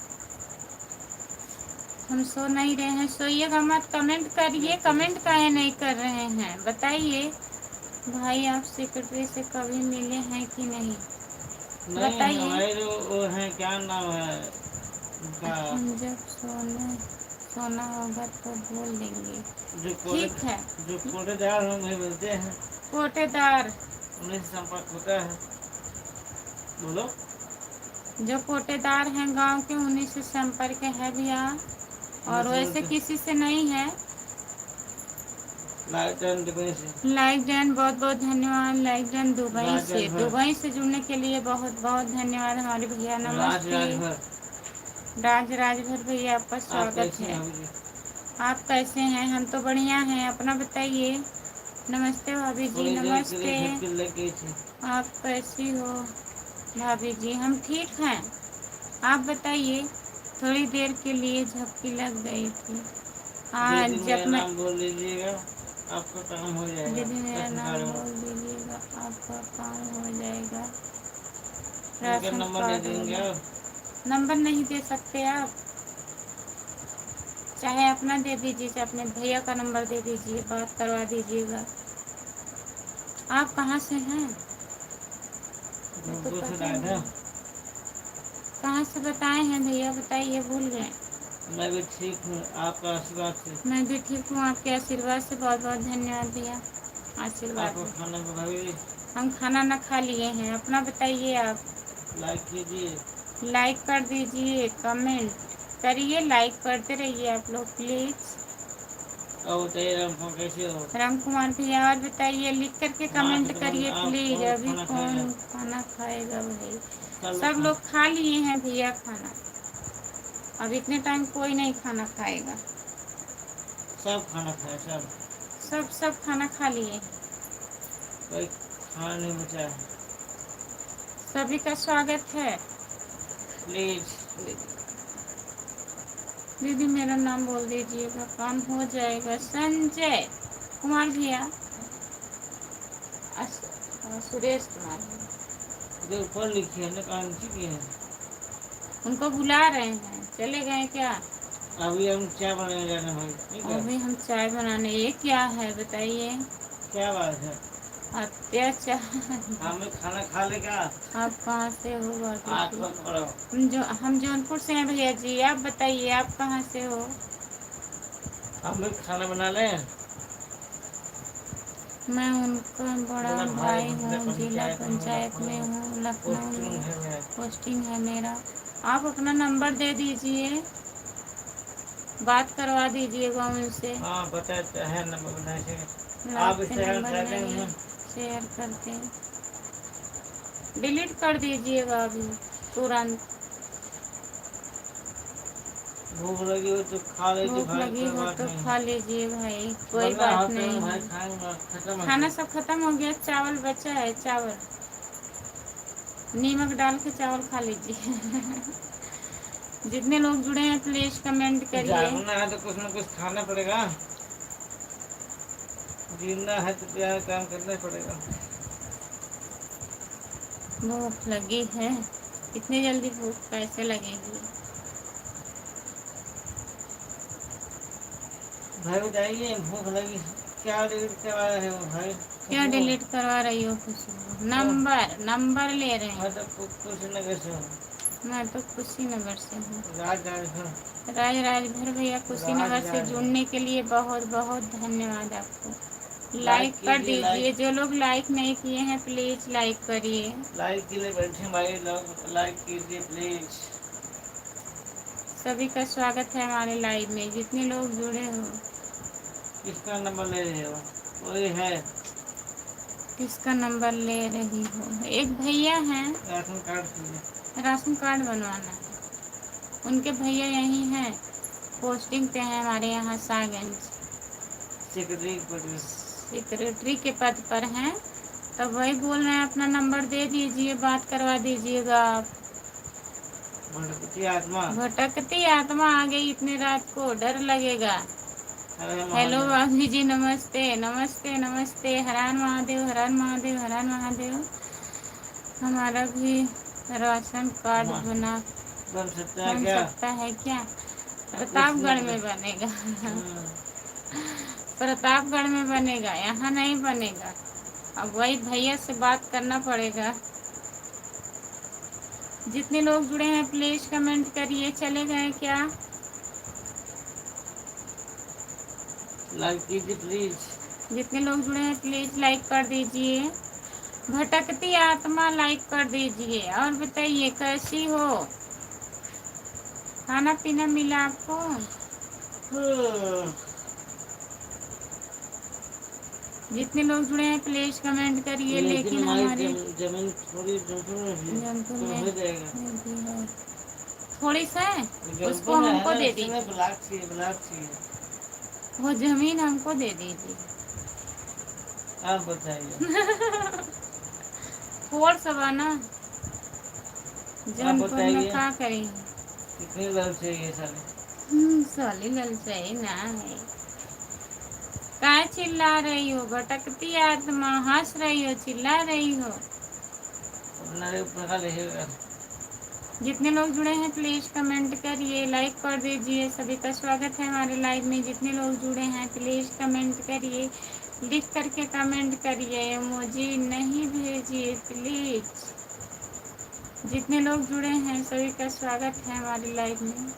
हम सो नहीं रहे हैं, सोइएगा मत। कमेंट करिए। कमेंट काहे नहीं कर रहे हैं बताइए। भाई आप सेक्रेटरी से कभी मिले हैं कि नहीं? बताइए। हमारे वो है, क्या नाम है हम जब सोना होगा तो बोल देंगे। ठीक है। जो कोटेदार हम वही मिलते हैं। कोटेदार उन्हीं से संपर्क होता है। बोलो। जो कोटेदार हैं गांव के, उन्हीं से संपर्क है भैया, और वैसे किसी से नहीं है। लाइक जैन बहुत बहुत धन्यवाद। लाइक जैन दुबई से जुड़ने के लिए बहुत बहुत धन्यवाद हमारे भैया। नमस्ते राजभर भैया, आपका स्वागत है। आप कैसे हैं? हम तो बढ़िया हैं, अपना बताइए। नमस्ते भाभी जी। नमस्ते। आप कैसी हो भाभी जी? हम ठीक हैं, आप बताइए। थोड़ी देर के लिए झपकी लग गई थी। हाँ जब मैं बोल लीजिएगा आपका काम हो जाएगा। दीदी मेरा नाम बोल दीजिएगा, आपका काम हो जाएगा। नंबर दे देंगे। नंबर नहीं दे सकते आप, चाहे अपना दे दीजिए, चाहे अपने भैया का नंबर दे दीजिए, बात करवा दीजिएगा। आप कहाँ से हैं? तो कहाँ से बताए हैं भैया? बताइए, भूल गए। मैं भी ठीक हूँ, आपका आशीर्वाद से। मैं भी ठीक हूँ, आपके आशीर्वाद से। बहुत बहुत धन्यवाद भैया, आशीर्वाद। हम खाना न खा लिए हैं, अपना बताइए आप। लाइक कीजिए। लाइक कर दीजिए, कमेंट करिए, लाइक करते रहिए आप लोग प्लीज। कैसे हो राम कुमार भैया? और बताइए, लिख करके कमेंट करिए प्लीज। अभी कौन खाना खाएगा भाई? सब लोग खा लिए हैं भैया खाना, अब इतने टाइम कोई नहीं खाना खाएगा। सब खाना खाए, सब खाना खा लिए, कोई खाना नहीं बचा है। सभी का स्वागत है। प्लीज। दीदी मेरा नाम बोल दीजिएगा, काम हो जाएगा। संजय कुमार भैया, सुरेश कुमार भैया, जो ऊपर लिखी है ना, कहाँ नीचे की है? उनको बुला रहे हैं, चले गए क्या? अभी हम चाय बनाने जाना भाई, ठीक है? अभी हम चाय बनाने, ये क्या है बताइए? क्या बात है? अत्याचार। हमें खाना खा ले क्या? आप कहाँ से हो? आठ वक्त पड़ो। हम जौनपुर से हैं भैया जी। आप बताइए आप कहाँ से हो? हम भी खाना बना लें। मैं उनका बड़ा भाई हूँ, जिला पंचायत में हूँ, लखनऊ में पोस्टिंग है मेरा। आप अपना नंबर दे दीजिए, बात करवा दीजिएगा उनसे। हाँ बताते हैं नंबर बनाए। आप लाइक इस पे तरह नंबर नहीं शेयर करते, डिलीट कर दीजिएगा अभी तुरंत। भूख लगी हो तो खा लीजिए भूख भाई, लगी कोई हो बात तो नहीं। खा लीजिए भाई, कोई वरना बात होते हैं नहीं भाई, है। खाएंगे खत्म हो खाना गया। सब खत्म हो गया, चावल बचा है, चावल नीमक डाल के चावल खा लीजिए। जितने लोग जुड़े हैं प्लीज कमेंट करिए। जागना है तो कुछ ना कुछ खाना पड़ेगा, जीना है तो प्यार काम करना पड़ेगा। भूख लगी है, इतनी जल्दी भूख कैसे लगेगी? भाई बताइए, भूख लगी क्या डिलीट करवा रहे हो भाई? क्या डिलीट करवा रही हो? खुशबू नंबर ले रहे हैं। कुशीनगर से हूँ। मैं तो कुशीनगर से हूँ। राजभर भैया कुशीनगर से जुड़ने के लिए बहुत बहुत धन्यवाद आपको। लाइक कर दीजिए, जो लोग लाइक नहीं किए हैं प्लीज लाइक करिए। लाइक के लिए बैठे भाई लोग, लाइक कीजिए प्लीज। सभी का स्वागत है हमारे लाइव में, जितने लोग जुड़े हो। किसका नंबर ले रहे हो? कोई है? किसका नंबर ले रही हो? एक भैया हैं, राशन कार्ड, राशन कार्ड बनवाना है। उनके भैया यही हैं, पोस्टिंग पे हैं हमारे यहाँ सागंज, सेक्रेटरी के पद पर हैं। तब वही बोल रहे हैं अपना नंबर दे दीजिए, बात करवा दीजिएगा आप। भटकती आत्मा आ गई इतने रात को, डर लगेगा। हेलो भाभी जी, नमस्ते नमस्ते नमस्ते। हरान महादेव हरान महादेव हरान महादेव। हमारा भी राशन कार्ड बन सकता है क्या? प्रतापगढ़ में बनेगा। प्रतापगढ़ में बनेगा, यहाँ नहीं बनेगा। अब वही भैया से बात करना पड़ेगा। जितने लोग जुड़े हैं प्लीज कमेंट करिए। चले गए क्या? लाइक कीजिए प्लीज। जितने लोग जुड़े हैं प्लीज लाइक कर दीजिए। भटकती आत्मा लाइक कर दीजिए। और बताइए कैसी हो? खाना पीना मिला आपको? जितने लोग जुड़े हैं प्लीज कमेंट करिए। लेकिन हमारी जमीन थोड़ी जौनपुर में थोड़ी सा उसको हमको दे दीजिए, वो जमीन हमको दे दीजिए। आप बताइए। थोड़ सा ना जौनपुर में क्या करेंगे? कितनी लल चाहिए साले? साली लल चाहिए ना है। काय चिल्ला रही हो? भटकती आत्मा हंस रही हो, चिल्ला रही हो? जितने लोग जुड़े हैं प्लीज कमेंट करिए, लाइक कर दीजिए। सभी का स्वागत है हमारे लाइव में। जितने लोग जुड़े हैं प्लीज कमेंट करिए, लिख करके कमेंट करिए, इमोजी नहीं भेजिए प्लीज। जितने लोग जुड़े हैं सभी का स्वागत है हमारे लाइव में।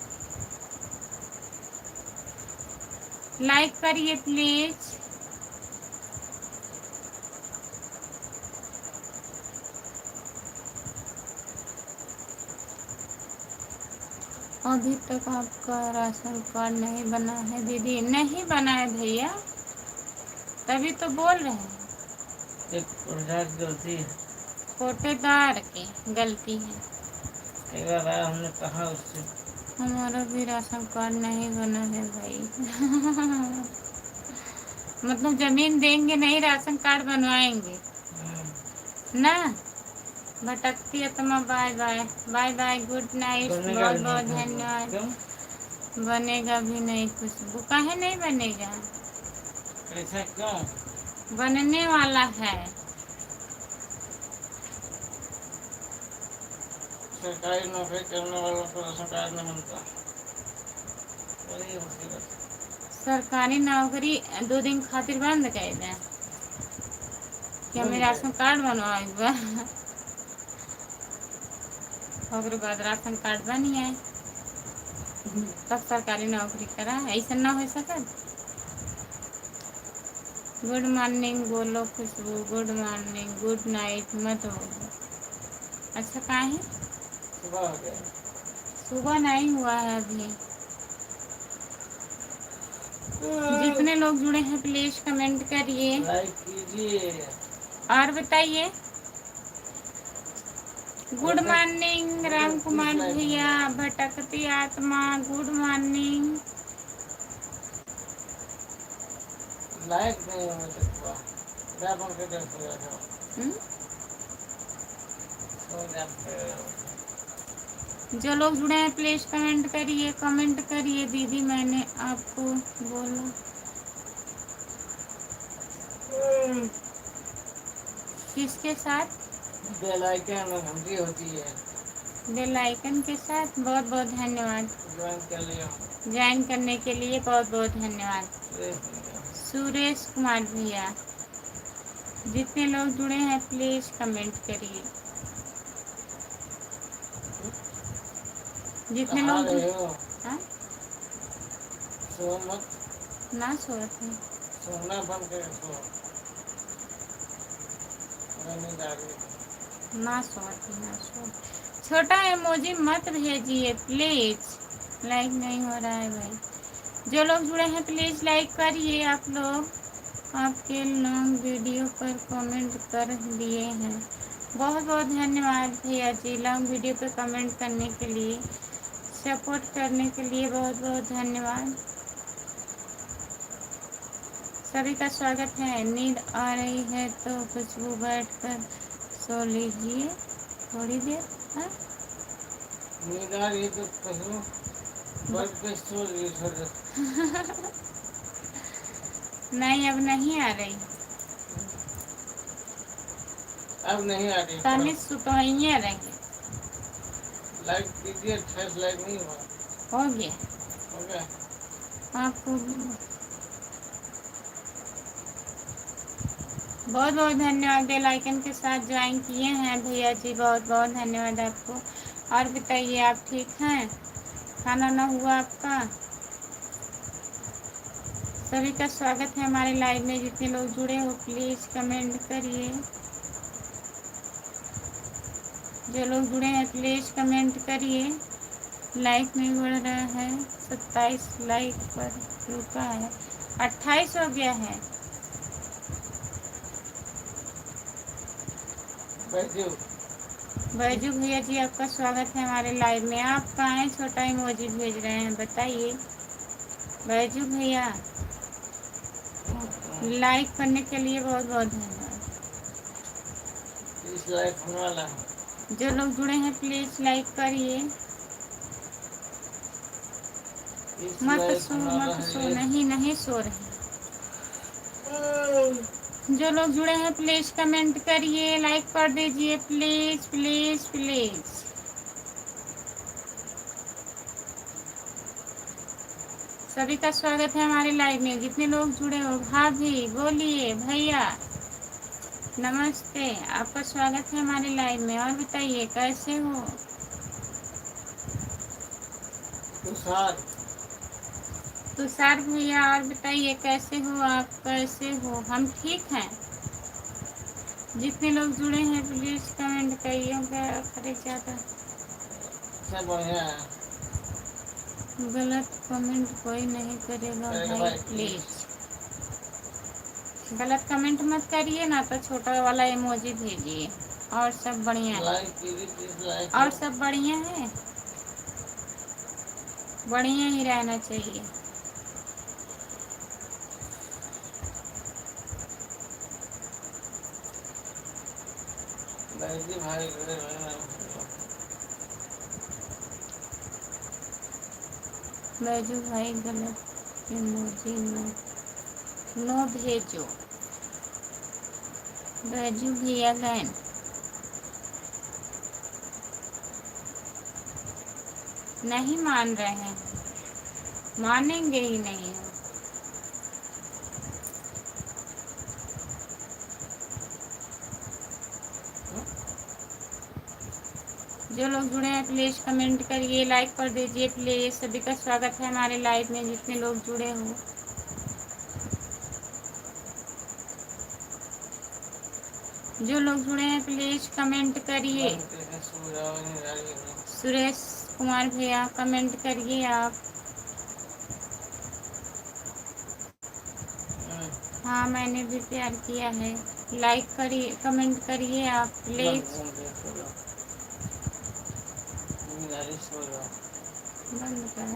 लाइक करिए प्लीज। अभी तक आपका राशन कार्ड नहीं बना है दीदी? नहीं बना है भैया, तभी तो बोल रहे हैं। एक गलती है, कोटेदार की गलती है। एक बार हमने कहा उससे। हमारा भी राशन कार्ड नहीं बना है भाई। मतलब जमीन देंगे नहीं, राशन कार्ड बनवाएंगे ना? भटकती आत्मा bye bye bye bye, good night, बनेगा बहुत भी नहीं बहुत खुशबू, धन्यवाद। क्यों? बनेगा भी नहीं खुशबू, काहे नहीं बनेगा, ऐसा क्यों? बनने वाला है। सरकारी नौकरी करने वालों को राशन कार्ड नहीं मिलता, बड़ी मुसीबत। सरकारी नौकरी 2 दिन खातिर बंद कर दें, क्या बंद मेरा है। राशन कार्ड बनवाएगा और बाद राशन कार्ड बन जाए तब सरकारी नौकरी करा, ऐसा ना हो सके। गुड मॉर्निंग बोलो खुशबू, गुड मॉर्निंग, गुड नाइट मत बोलो। अच्छा कहाँ है, सुबह हो गया। सुबह नहीं हुआ है अभी। जितने लोग जुड़े हैं प्लीज कमेंट करिए लाइक कीजिए और बताइए। गुड और मॉर्निंग राम कुमार लाइक भैया, भटकती आत्मा, गुड मॉर्निंग। लाइक नहीं होने सकता, क्या बन के देख रहे हो? सो जाते हो। जो लोग जुड़े हैं प्लीज कमेंट करिए, कमेंट करिए। दीदी मैंने आपको बोला किसके साथ, बेल आइकन में घंटी होती है, बेल आइकन के साथ। बहुत बहुत धन्यवाद ज्वाइन कर लिया। ज्वाइन करने के लिए, बहुत बहुत धन्यवाद। सुरेश भैया। सुरेश कुमार भैया, जितने लोग जुड़े हैं प्लीज कमेंट करिए। जितने कहाँ लोग रहे हो? हाँ? सो मत, ना सोते, सोना बंद कर सो, मैं नहीं जा रही। ना सोते, ना सोते। छोटा इमोजी मत भेजिए प्लीज, लाइक नहीं हो रहा है भाई। जो लोग जुड़े हैं प्लीज लाइक करिए। आप लोग आपके लॉन्ग वीडियो पर कमेंट कर दिए हैं, बहुत बहुत धन्यवाद भैया जी। लॉन्ग वीडियो पर कमेंट करने के लिए, सपोर्ट करने के लिए बहुत बहुत धन्यवाद। सभी का स्वागत है। नींद आ रही है तो खुशबू बैठ कर सो लीजिए थोड़ी देर। हाँ नींद आ रही है तो कसम बर्फ पे सो लिए थोड़े। नहीं अब नहीं आ रही, अब नहीं आ रही। तानी सुतवाइए रहेंगे। लाइक कीजिए, 28 लाइक नहीं हुआ। हो गया हो गया। आपको बहुत बहुत धन्यवाद। बेल आइकन के साथ ज्वाइन किए हैं भैया जी, बहुत बहुत धन्यवाद आपको। और बताइए आप ठीक हैं, खाना ना हुआ आपका? सभी का स्वागत है हमारे लाइव में। जितने लोग जुड़े हो प्लीज कमेंट करिए। जो लोग जुड़े हैं प्लीज कमेंट करिए। लाइक नहीं बढ़ रहा है, 27 लाइक पर रुका है, 28 हो गया है। बैठो। बैजू भैया जी आपका स्वागत है हमारे लाइव में। आप कहाँ हैं, छोटा इमोजी भेज रहे हैं, बताइए। बैजू भैया लाइक करने के लिए बहुत बहुत धन्यवाद। 30 लाइक होने वाला है। जो लोग जुड़े हैं प्लीज लाइक करिए। 30 मत लाइक सो होने वाला मत सो, है। नहीं नहीं सो रहे। जो लोग जुड़े हैं प्लीज कमेंट करिए, लाइक कर दीजिए प्लीज प्लीज प्लीज। सभी का स्वागत है हमारे लाइव में। जितने लोग जुड़े हो, भाभी बोलिए, भैया नमस्ते, आपका स्वागत है हमारे लाइव में। और बताइए कैसे हो? तुषार। तुषार भैया और बताइए कैसे हो आप, कैसे हो? हम ठीक हैं। जितने लोग जुड़े हैं प्लीज कमेंट करिए। अरे ज़्यादा सब बढ़िया है। गलत कमेंट कोई नहीं करेगा भाई, प्लीज गलत कमेंट मत करिए ना, तो छोटा वाला इमोजी भेजिए। और सब बढ़िया है, लाइक कीजिए, 30 लाइक और हो। सब बढ़िया है, बढ़िया ही रहना चाहिए। बैजी भाई करे भाई बैजू भाई गलत इमोजी नो भेजो। बैजू भैया गैन नहीं मान रहे हैं, मानेंगे ही नहीं हम। जो लोग जुड़े हैं प्लीज कमेंट करिए, लाइक कर दीजिए प्लीज। सभी का स्वागत है हमारे लाइव में, जितने लोग जुड़े हो। जो लोग जुड़े हैं प्लीज कमेंट करिए। सुरेश कुमार भैया कमेंट करिए आप। हाँ मैंने भी प्यार किया है। लाइक करिए, कमेंट करिए आप प्लीज। बंद कर।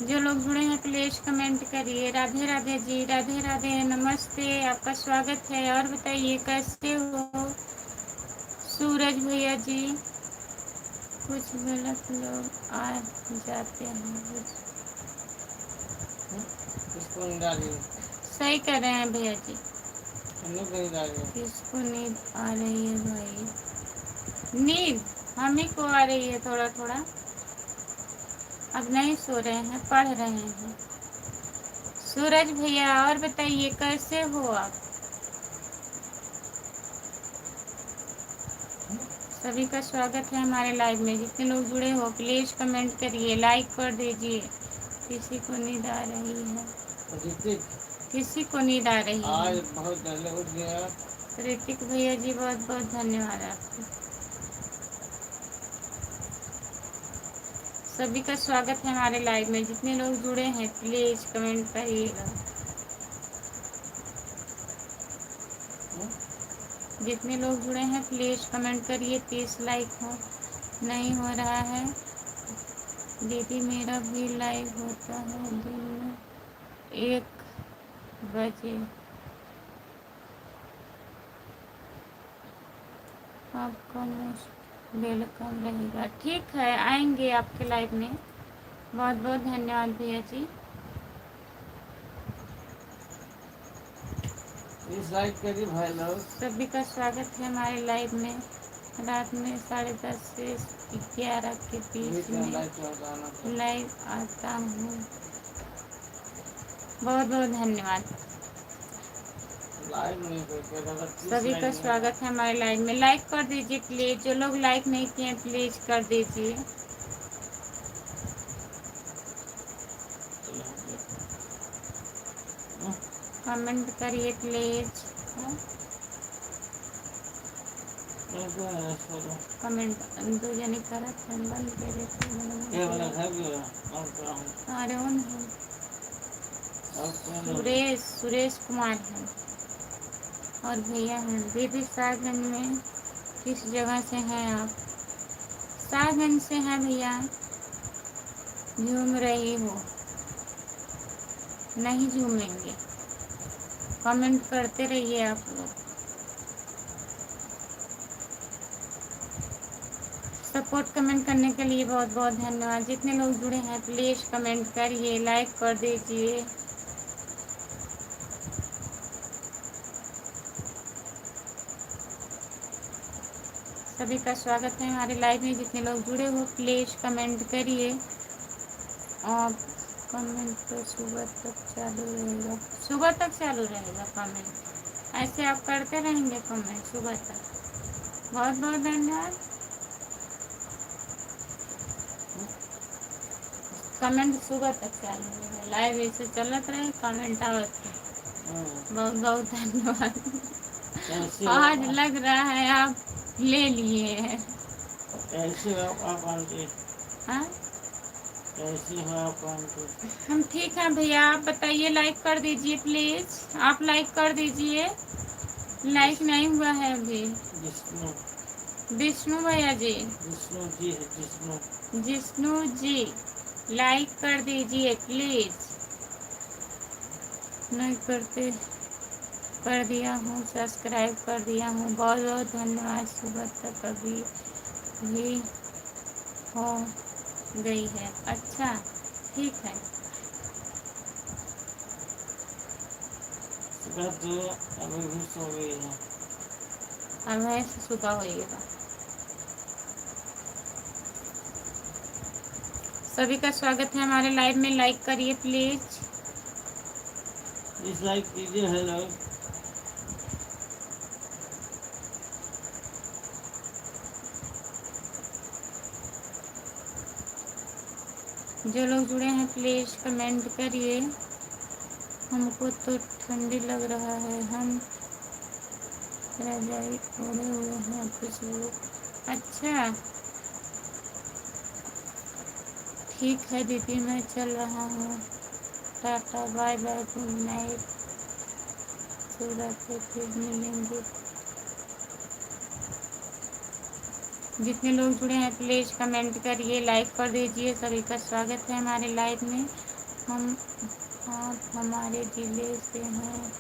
जो लोग जुड़े हैं प्लीज कमेंट करिए। राधे राधे जी, राधे राधे, नमस्ते, आपका स्वागत है। और बताइए कैसे हो सूरज भैया जी। कुछ गलत लोग आ जाते हैं। सही कर रहे हैं भैया जी। किसको नींद आ रही है भाई? नींद हम ही को आ रही है थोड़ा थोड़ा। अब नहीं सो रहे हैं, पढ़ रहे हैं। सूरज भैया और बताइए कैसे हो आप? सभी का स्वागत है हमारे लाइव में। जितने लोग जुड़े हो प्लीज कमेंट करिए, लाइक कर दीजिए। किसी को नींद आ रही है? किसी को नींद आ रही है? आज बहुत जल्दी उठ गया। ऋतिक भैया जी बहुत बहुत धन्यवाद आपको। सभी का स्वागत है हमारे लाइव में। जितने लोग जुड़े हैं प्लीज कमेंट करिएगा। जितने लोग जुड़े हैं प्लीज कमेंट करिए। 30 लाइक हो, नहीं हो रहा है दीदी। मेरा भी लाइव होता है दिन में 1 बजे। आपका मोस्ट वेलकम रहेगा। ठीक है, आएंगे आपके लाइव में। बहुत बहुत धन्यवाद भैया जी। इस लाइक करिए भाई लोग। सभी का स्वागत है हमारे लाइव में। रात में 10:30 से 11 के बीच में लाइव आता हूँ। बहुत बहुत धन्यवाद। सभी का स्वागत है हमारे लाइव में। लाइक कर दीजिए प्लीज। जो लोग लाइक नहीं किए प्लीज कर दीजिए। कमेंट करिए प्लीज। कमेंट दो जने करत हैं, बंद करे अरे उन सुरेश कुमार हैं और भैया हैं। दीदी शाहगंज में किस जगह से हैं आप? शाहगंज से हैं भैया। झूम रही हो? नहीं झूमेंगे, कमेंट करते रहिए आप लोग। सपोर्ट कमेंट करने के लिए बहुत बहुत धन्यवाद। जितने लोग जुड़े हैं प्लीज कमेंट करिए, लाइक कर दीजिए। सभी का स्वागत है हमारे लाइव में। जितने लोग जुड़े हो प्लीज कमेंट करिए। और कमेंट तो सुबह तक चालू रहेगा। सुबह तक चालू रहेगा कमेंट। ऐसे आप करते रहेंगे कमेंट सुबह तक। बहुत बहुत धन्यवाद। कमेंट सुबह तक चालू रहेगा। लाइव ऐसे चलत रहे, कमेंट आवत रहे। बहुत बहुत धन्यवाद। आज लग रहा है आप ले लिए हैं। कैसी हो आप आंटी? हाँ कैसी हो आप आंटी? हम ठीक हैं भैया। आप बताइए, लाइक कर दीजिए प्लीज। आप लाइक कर दीजिए। लाइक नहीं हुआ है अभी। विष्णु भैया जी। जिष्णु जी है, जिष्णु जिष्णु जी लाइक कर दीजिए प्लीज। नहीं करते, कर दिया हूँ, सब्सक्राइब कर दिया हूँ, बहुत बहुत धन्यवाद। सुबह तक अभी भी हो गई है। अच्छा ठीक है। सुबह तो अभी भी सो गई है। अब ऐसे सुबह होइएगा। सभी का स्वागत है हमारे लाइव में। लाइक करिए प्लीज। डिसलाइक कीजिए। हेलो। जो लोग जुड़े हैं प्लीज कमेंट करिए। हमको तो ठंडी लग रहा है, हम रजाई ओढ़े हुए हैं खुशबू। अच्छा ठीक है दीदी, मैं चल रहा हूँ। Tata bye bye, good night. Surat पे फिर मिलेंगे। जितने लोग जुड़े हैं प्लीज कमेंट करिए, लाइक कर दीजिए। सभी का स्वागत है हमारे लाइव में। हम आप हमारे जिले से हैं,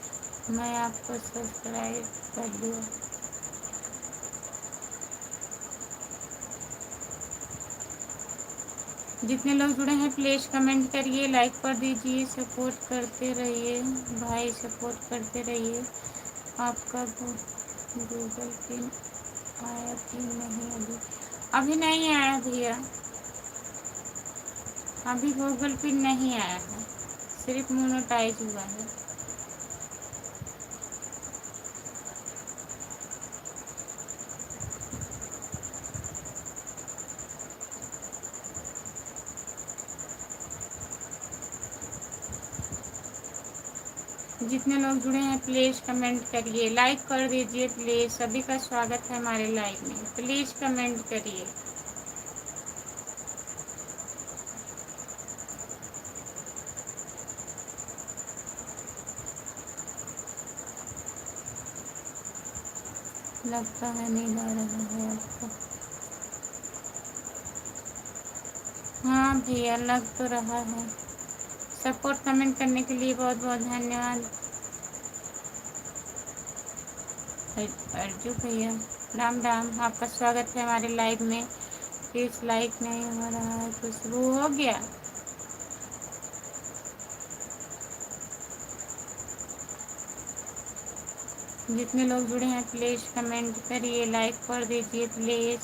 मैं आपको सब्सक्राइब कर लूँ। जितने लोग जुड़े हैं प्लीज कमेंट करिए, लाइक कर दीजिए। सपोर्ट करते रहिए भाई, सपोर्ट करते रहिए। आपका गूगल पिन आया कि नहीं? अभी अभी नहीं आया भैया, अभी गूगल पिन नहीं आया है, सिर्फ मोनेटाइज हुआ है। जितने लोग जुड़े हैं प्लीज कमेंट करिए, लाइक कर दीजिए प्लीज। सभी का स्वागत है हमारे लाइव में, प्लीज कमेंट करिए। लगता है नींद आ रहा है आपको। हाँ भैया लग तो रहा है। सपोर्ट कमेंट करने के लिए बहुत बहुत धन्यवाद। अर्जु भैया राम राम, आपका स्वागत है हमारे लाइव में। प्लीज लाइक नहीं हो रहा है, खुशबू हो गया। जितने लोग जुड़े हैं प्लीज कमेंट करिए, लाइक कर दीजिए प्लीज।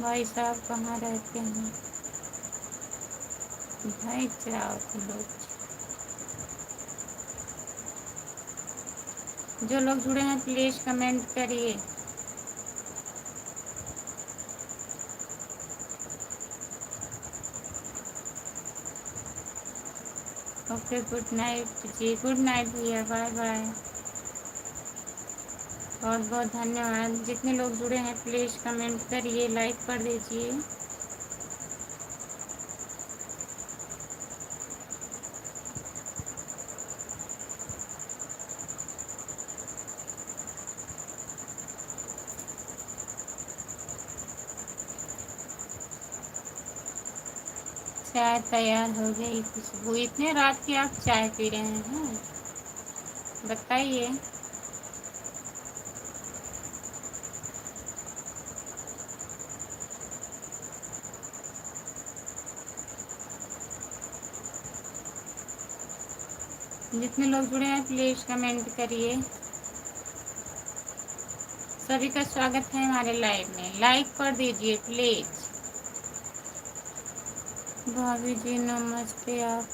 भाई साहब कहाँ रहते हैं? भाई चराओ लोग। जो लोग जुड़े हैं प्लीज कमेंट करिए। ओके गुड नाइट जी, गुड नाइट भैया, बाय बाय। बहुत बहुत धन्यवाद। जितने लोग जुड़े हैं प्लीज कमेंट करिए, लाइक कर दीजिए। चाय तैयार हो गई खुशबू। इतने रात की आप चाय पी रहे हैं, बताइए। जितने लोग जुड़े हैं प्लीज कमेंट करिए। सभी का स्वागत है हमारे लाइव में, लाइक कर दीजिए प्लीज। भाभी जी नमस्ते। आप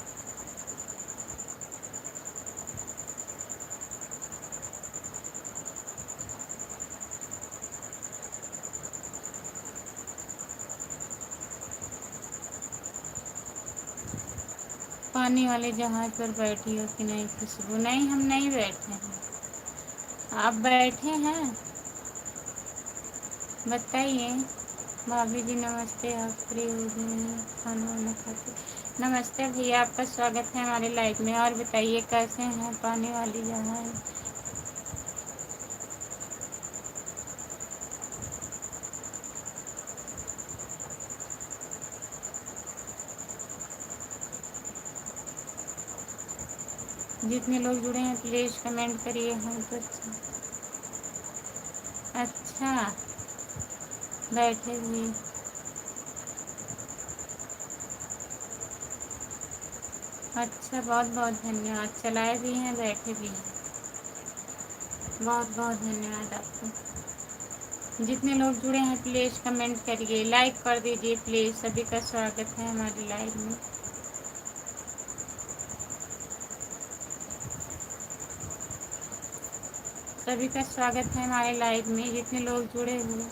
पानी वाले जहाज पर बैठी हो कि नहीं खुशबू? नहीं, हम नहीं बैठे हैं। आप बैठे हैं? बताइए। भाभी जी नमस्ते, आप फ्री हो गए हैं खाना वाना खाते? नमस्ते भैया, आपका स्वागत है हमारे लाइव में। और बताइए कैसे हैं पानी वाली जहाज? जितने लोग जुड़े हैं प्लीज़ कमेंट करिए। हम तो अच्छा बैठे भी। अच्छा, बहुत बहुत धन्यवाद। चलाए भी हैं, बैठे भी हैं। बहुत बहुत धन्यवाद आपको। जितने लोग जुड़े हैं प्लीज़ कमेंट करिए, लाइक कर दीजिए प्लीज़। सभी का स्वागत है हमारी लाइव में। सभी का स्वागत है हमारे लाइव में, जितने लोग जुड़े हुए।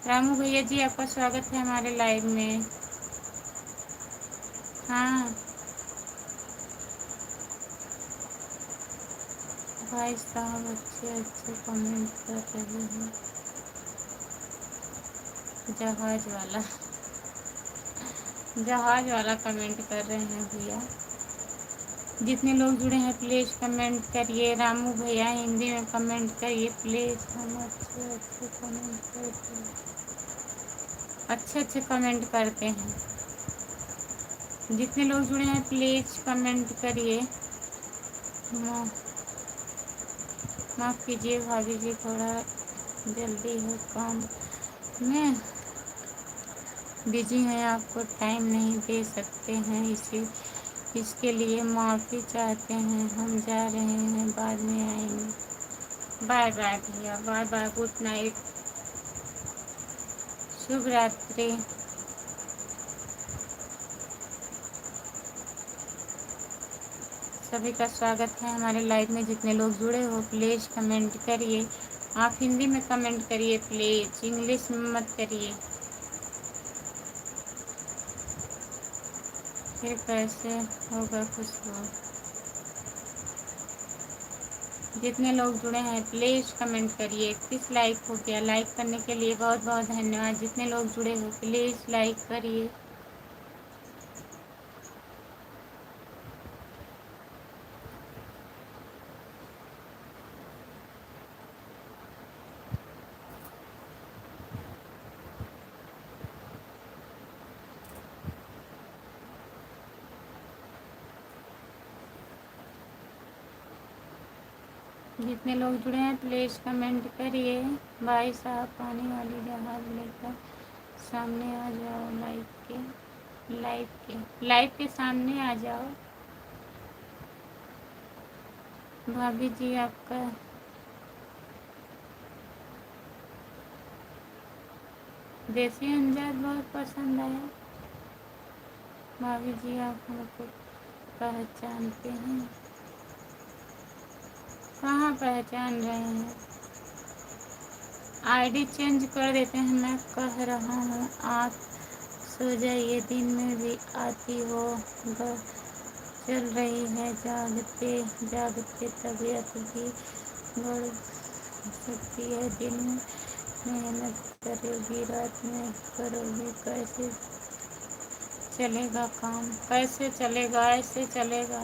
रामू भैया जी, आपका स्वागत है हमारे लाइव में। हाँ भाई साहब, अच्छे अच्छे कमेंट कर रहे हैं। जहाज वाला कमेंट कर रहे हैं भैया। जितने लोग जुड़े हैं प्लीज़ कमेंट करिए। रामू भैया हिंदी में कमेंट करिए प्लीज़। हम अच्छे अच्छे कमेंट करते हैं, अच्छे अच्छे कमेंट करते हैं। जितने लोग जुड़े हैं प्लीज़ कमेंट करिए। माफ़ कीजिए भाभी जी, थोड़ा जल्दी है काम में, बिजी हैं, आपको टाइम नहीं दे सकते हैं, इसके लिए माफ़ी चाहते हैं। हम जा रहे हैं, बाद में आएंगे। बाय बाय भैया, बाय बाय, गुड नाइट, शुभ रात्रि। सभी का स्वागत है हमारे लाइव में। जितने लोग जुड़े हो प्लीज़ कमेंट करिए। आप हिंदी में कमेंट करिए प्लीज़, इंग्लिश में मत करिए। फिर कैसे होगा कुछ हो। जितने लोग जुड़े हैं प्लीज़ कमेंट करिए। 31 लाइक हो गया। लाइक करने के लिए बहुत बहुत धन्यवाद। जितने लोग जुड़े हो प्लीज़ लाइक करिए। जितने लोग जुड़े हैं प्लीज़ कमेंट करिए। भाई साहब, पानी वाली जहाज लेकर सामने आ जाओ। लाइव के सामने आ जाओ। भाभी जी, आपका देसी अंदाज बहुत पसंद आया। भाभी जी, आप हमको पहचानते हैं? कहाँ पहचान रहे हैं? आईडी चेंज कर देते हैं। मैं कह रहा हूँ आप सो जाइए, दिन में भी आती हो, चल रही है जागते जागते, तबीयत भी बढ़ सकती है। दिन में मेहनत करोगी, रात में करोगी, कैसे चलेगा काम? कैसे चलेगा? ऐसे चलेगा।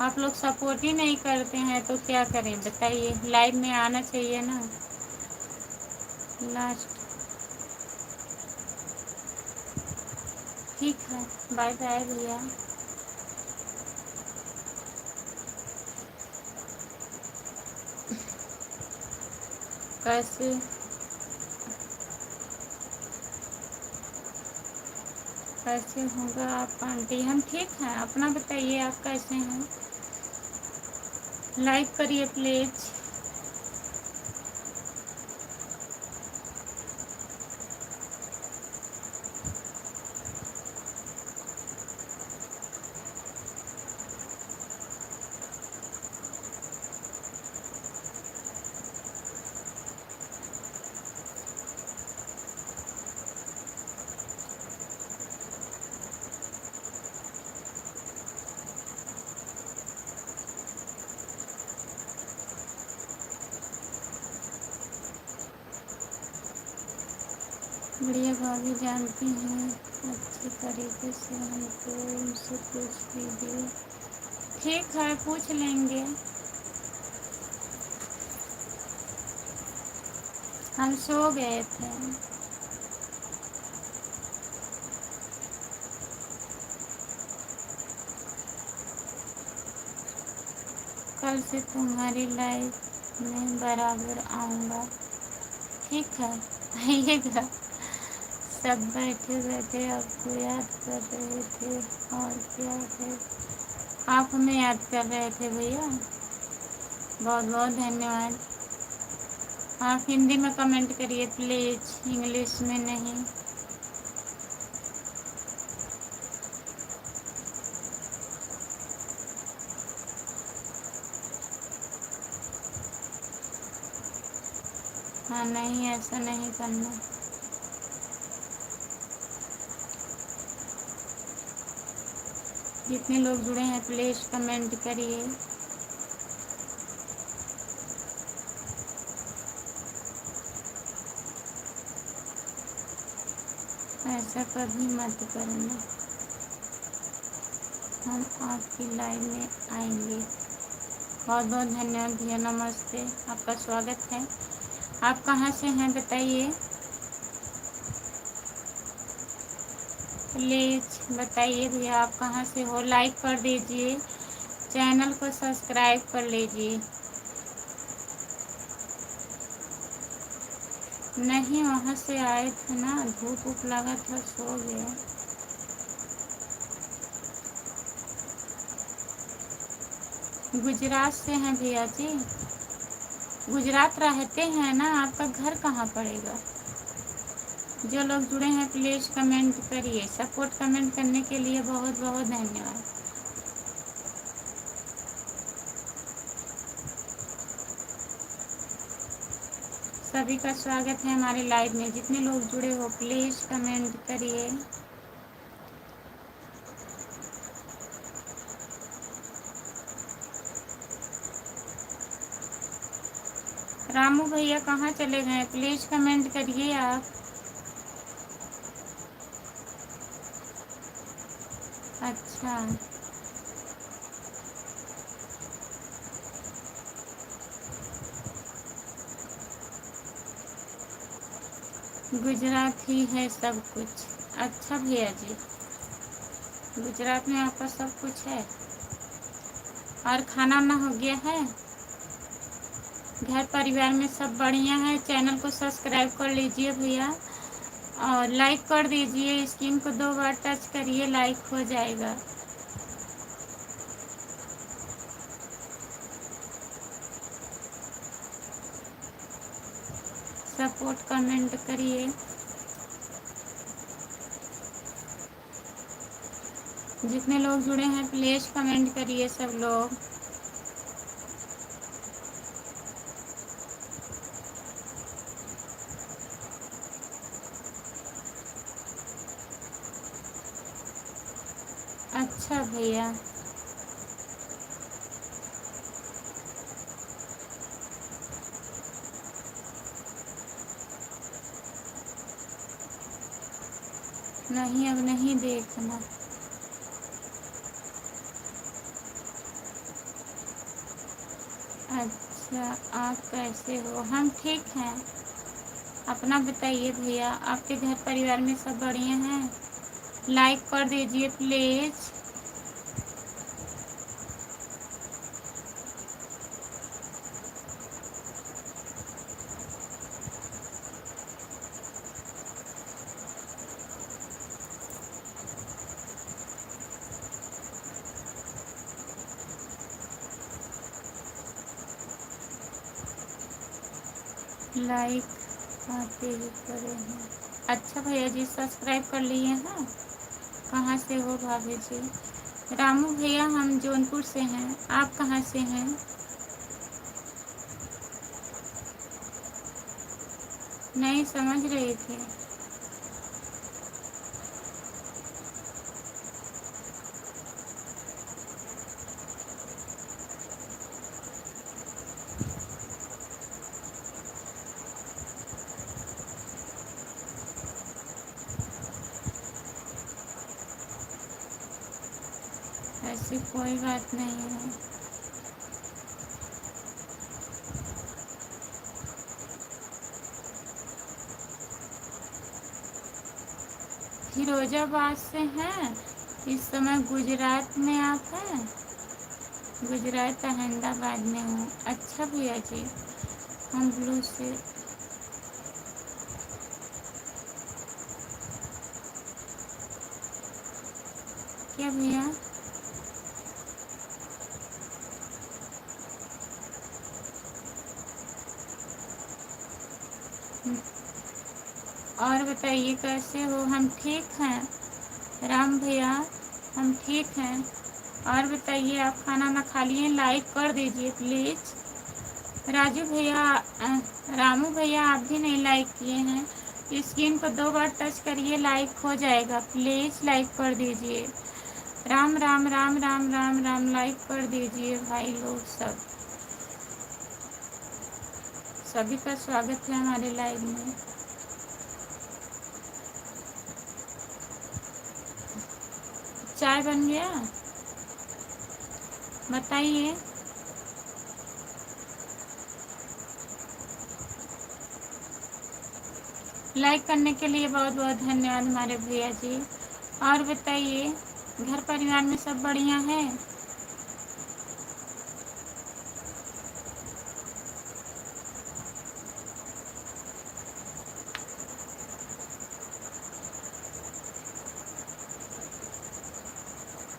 आप लोग सपोर्ट ही नहीं करते हैं तो क्या करें बताइए। लाइव में आना चाहिए ना। लास्ट ठीक है, बाय बाय भैया। कैसे कैसे होगा आप आंटी? हम ठीक हैं, अपना बताइए, आप कैसे हैं? लाइक करिए प्लीज़। बढ़िया भाभी जानती हैं अच्छी तरीके से हमको, उनसे पूछ लीजिए। ठीक है, पूछ लेंगे। हम सो गए थे। कल से तुम्हारी लाइफ में बराबर आऊँगा। ठीक है, आइएगा। सब बैठे बैठे आपको याद कर रहे थे। और क्या है, आप हमें याद कर रहे थे भैया। बहुत बहुत धन्यवाद। आप हिंदी में कमेंट करिए प्लीज़, इंग्लिश में नहीं। हाँ, नहीं, ऐसा नहीं करना। जितने लोग जुड़े हैं प्लीज़ कमेंट करिए। ऐसा कभी मत करना। हम आपकी लाइव में आएंगे। बहुत बहुत धन्यवाद भैया, नमस्ते, आपका स्वागत है। आप कहाँ से हैं बताइए, प्लीज़ बताइए भैया, आप कहाँ से हो। लाइक कर दीजिए, चैनल को सब्सक्राइब कर लीजिए। नहीं, वहाँ से आए थे ना, धूप वूप लगा था, सो गया। गुजरात से हैं भैया जी। गुजरात रहते हैं ना, आपका घर कहाँ पड़ेगा। जो लोग जुड़े हैं प्लीज़ कमेंट करिए। सपोर्ट कमेंट करने के लिए बहुत बहुत धन्यवाद। सभी का स्वागत है हमारे लाइव में। जितने लोग जुड़े हो प्लीज़ कमेंट करिए। रामू भैया कहाँ चले गए, प्लीज़ कमेंट करिए आप। अच्छा, गुजरात ही है सब कुछ। अच्छा भैया जी, गुजरात में आपका सब कुछ है। और खाना वाना हो गया है, घर परिवार में सब बढ़िया है। चैनल को सब्सक्राइब कर लीजिए भैया, और लाइक कर दीजिए। स्क्रीन को 2 बार टच करिए, लाइक हो जाएगा। सपोर्ट कमेंट करिए। जितने लोग जुड़े हैं प्लीज़ कमेंट करिए सब लोग। अच्छा भैया, नहीं अब नहीं देखना। अच्छा, आप कैसे हो। हम ठीक हैं, अपना बताइए भैया। आपके घर परिवार में सब बढ़िया हैं। लाइक कर दीजिए प्लीज़। लाइक आते ही करे हैं। अच्छा भैया जी, सब्सक्राइब कर लिए हैं। कहाँ से हो भाभी जी। रामू भैया हम जौनपुर से हैं, आप कहाँ से हैं। नहीं समझ रही थी। ऐसी कोई बात नहीं है। फिरोजाबाद से हैं, इस समय गुजरात में आप हैं। गुजरात अहमदाबाद में हूँ। अच्छा भैया जी, हम ब्लू से क्या भैया? और बताइए कैसे हो? हम ठीक हैं राम भैया, हम ठीक हैं। और बताइए आप खाना ना खा लिए? लाइक कर दीजिए प्लीज़। राजू भैया, रामू भैया आप भी नहीं लाइक किए हैं। स्क्रीन को 2 बार टच करिए, लाइक हो जाएगा। प्लीज़ लाइक कर दीजिए। राम राम राम राम राम राम, लाइक कर दीजिए भाई लोग सब। सभी का स्वागत है हमारे लाइव में। चाय बन गया? बताइए। लाइक करने के लिए बहुत बहुत धन्यवाद हमारे भैया जी। और बताइए घर परिवार में सब बढ़िया है?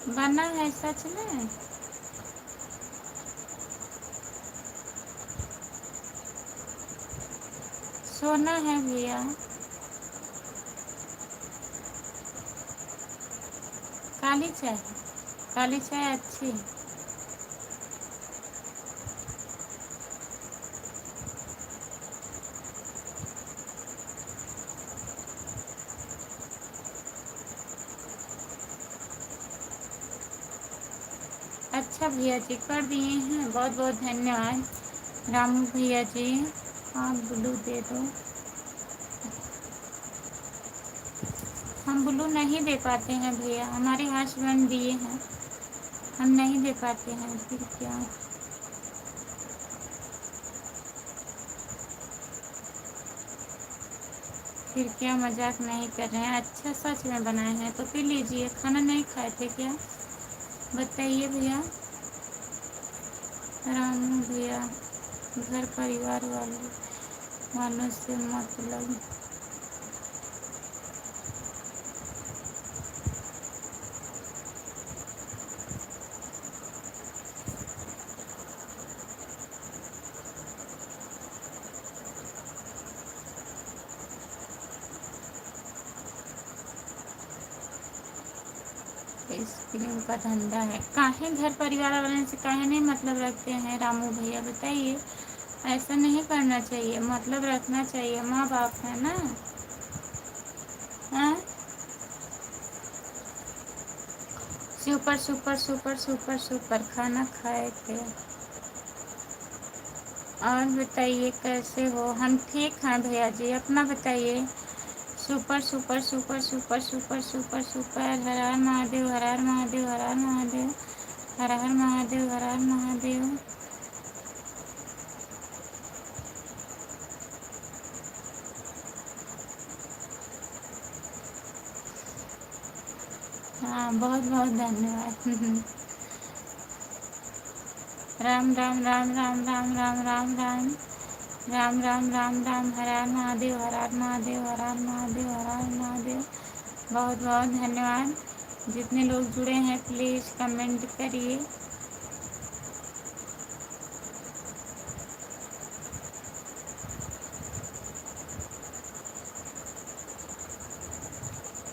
बना है सच में? सोना है भैया? काली चाय? काली चाय अच्छी। अच्छा भैया जी, कर दिए हैं, बहुत बहुत धन्यवाद रामू भैया जी। हाँ ब्लू दे दो। हम ब्लू नहीं दे पाते हैं भैया, हमारे हस्बैंड दिए हैं, हम नहीं दे पाते हैं। फिर क्या? फिर क्या मजाक नहीं कर रहे हैं? अच्छा सच में बनाए हैं तो पी लीजिए। खाना नहीं खाए थे क्या? बताइए भैया। रामू भैया, घर परिवार वालों से मतलब। आइसक्रीम का धंधा है? काहे घर परिवार वाले से काहे नहीं मतलब रखते हैं रामू भैया? बताइए। ऐसा नहीं करना चाहिए, मतलब रखना चाहिए, माँ बाप है ना। हाँ, super super super super super खाना खाए थे। और बताइए कैसे हो? हम ठीक हैं भैया जी, अपना बताइए। Super super super super super super super. Har Har Mahadev, Har Har Mahadev, Har Har Mahadev, Har Har Mahadev, Har Har Mahadev. हाँ बहुत बहुत धन्यवाद। राम राम राम राम राम राम राम राम राम राम राम राम। हर हर महादेव, हर हर महादेव, हर हर महादेव, हर हर महादेव। बहुत बहुत धन्यवाद। जितने लोग जुड़े हैं प्लीज़ कमेंट करिए।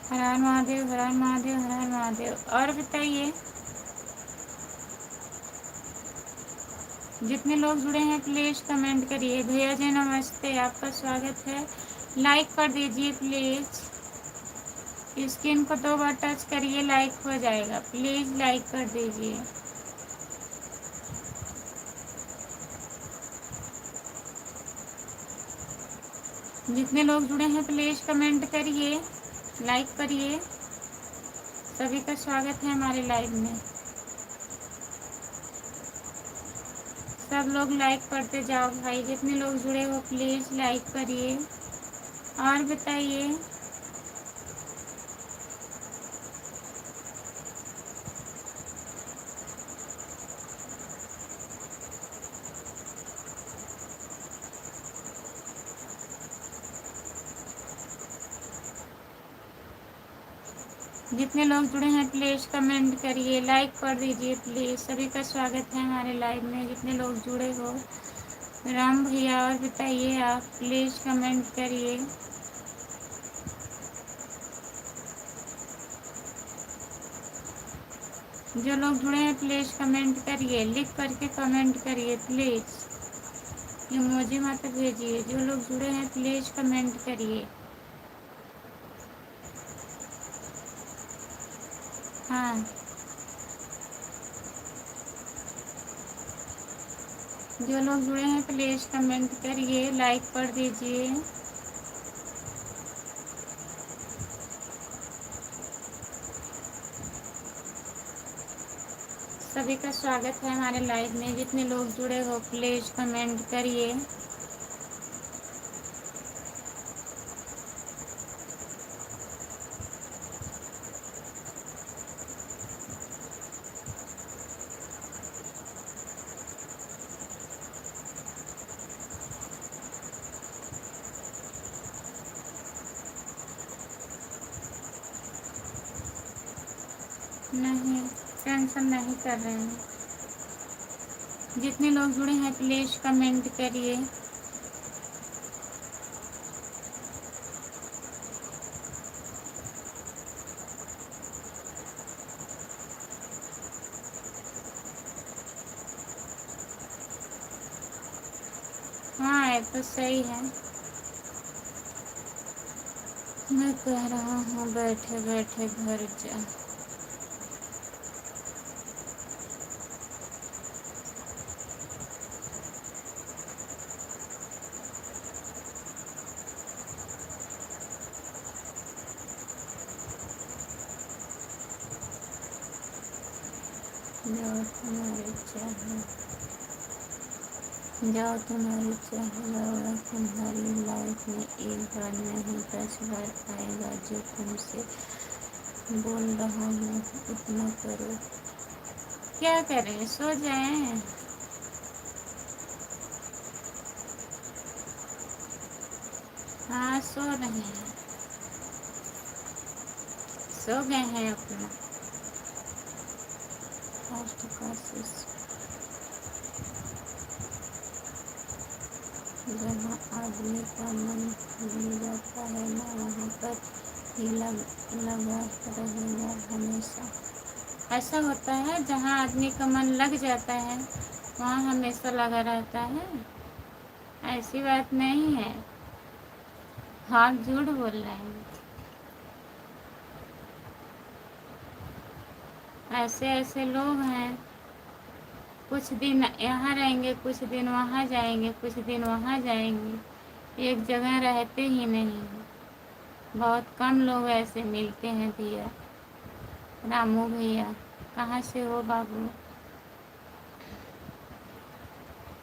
हर हर महादेव, हर हर महादेव, हर हर महादेव। और बताइए जितने लोग जुड़े हैं प्लीज़ कमेंट करिए। भैया जी नमस्ते, आपका स्वागत है। लाइक कर दीजिए प्लीज़। स्क्रीन को 2 बार टच करिए, लाइक हो जाएगा। प्लीज़ लाइक कर दीजिए। जितने लोग जुड़े हैं प्लीज़ कमेंट करिए, लाइक करिए। सभी का स्वागत है हमारे लाइव में। सब लोग लाइक करते जाओ भाई। जितने लोग जुड़े हो प्लीज़ लाइक करिए। और बताइए जितने लोग जुड़े हैं प्लीज़ कमेंट करिए, लाइक कर दीजिए प्लीज़। सभी का स्वागत है हमारे लाइव में। जितने लोग जुड़े हो, राम भैया और बताइए आप, प्लीज़ कमेंट करिए। जो लोग जुड़े हैं प्लीज़ कमेंट करिए, लिख करके कमेंट करिए प्लीज़। इमोजी मत भेजिए। जो लोग जुड़े हैं प्लीज़ कमेंट करिए। हाँ, जो लोग जुड़े हैं प्लीज़ कमेंट करिए, लाइक कर दीजिए। सभी का स्वागत है हमारे लाइव में। जितने लोग जुड़े हो प्लीज़ कमेंट करिए। नहीं, टेंशन नहीं कर रहे हैं। जितने लोग जुड़े हैं प्लीज़ कमेंट करिए। हाँ, ये तो सही है। मैं कह रहा हूँ बैठे बैठे घर जा। जाओ तुम्हारी चाहे, जाओ तुम्हारी चाहे बाबा, तुम्हारी लाइफ में एक बार नहीं 10 बार आएगा। जो तुमसे बोल रहा हूँ उतना करो। क्या करें, सो जाएं? हाँ, सो रहे हैं, सो गए हैं अपना फर्स्ट कोशिश। जहाँ आदमी का मन मिल जाता है ना, वहाँ पर ही लगा रहेगा हमेशा। ऐसा होता है, जहाँ आदमी का मन लग जाता है वहाँ हमेशा लगा रहता है। ऐसी बात नहीं है, हाँ झूठ बोल रहे हैं। ऐसे ऐसे लोग हैं, कुछ दिन यहाँ रहेंगे, कुछ दिन वहाँ जाएंगे, कुछ दिन वहाँ जाएंगे, एक जगह रहते ही नहीं। बहुत कम लोग ऐसे मिलते हैं भैया। रामू भैया, कहाँ से हो बाबू?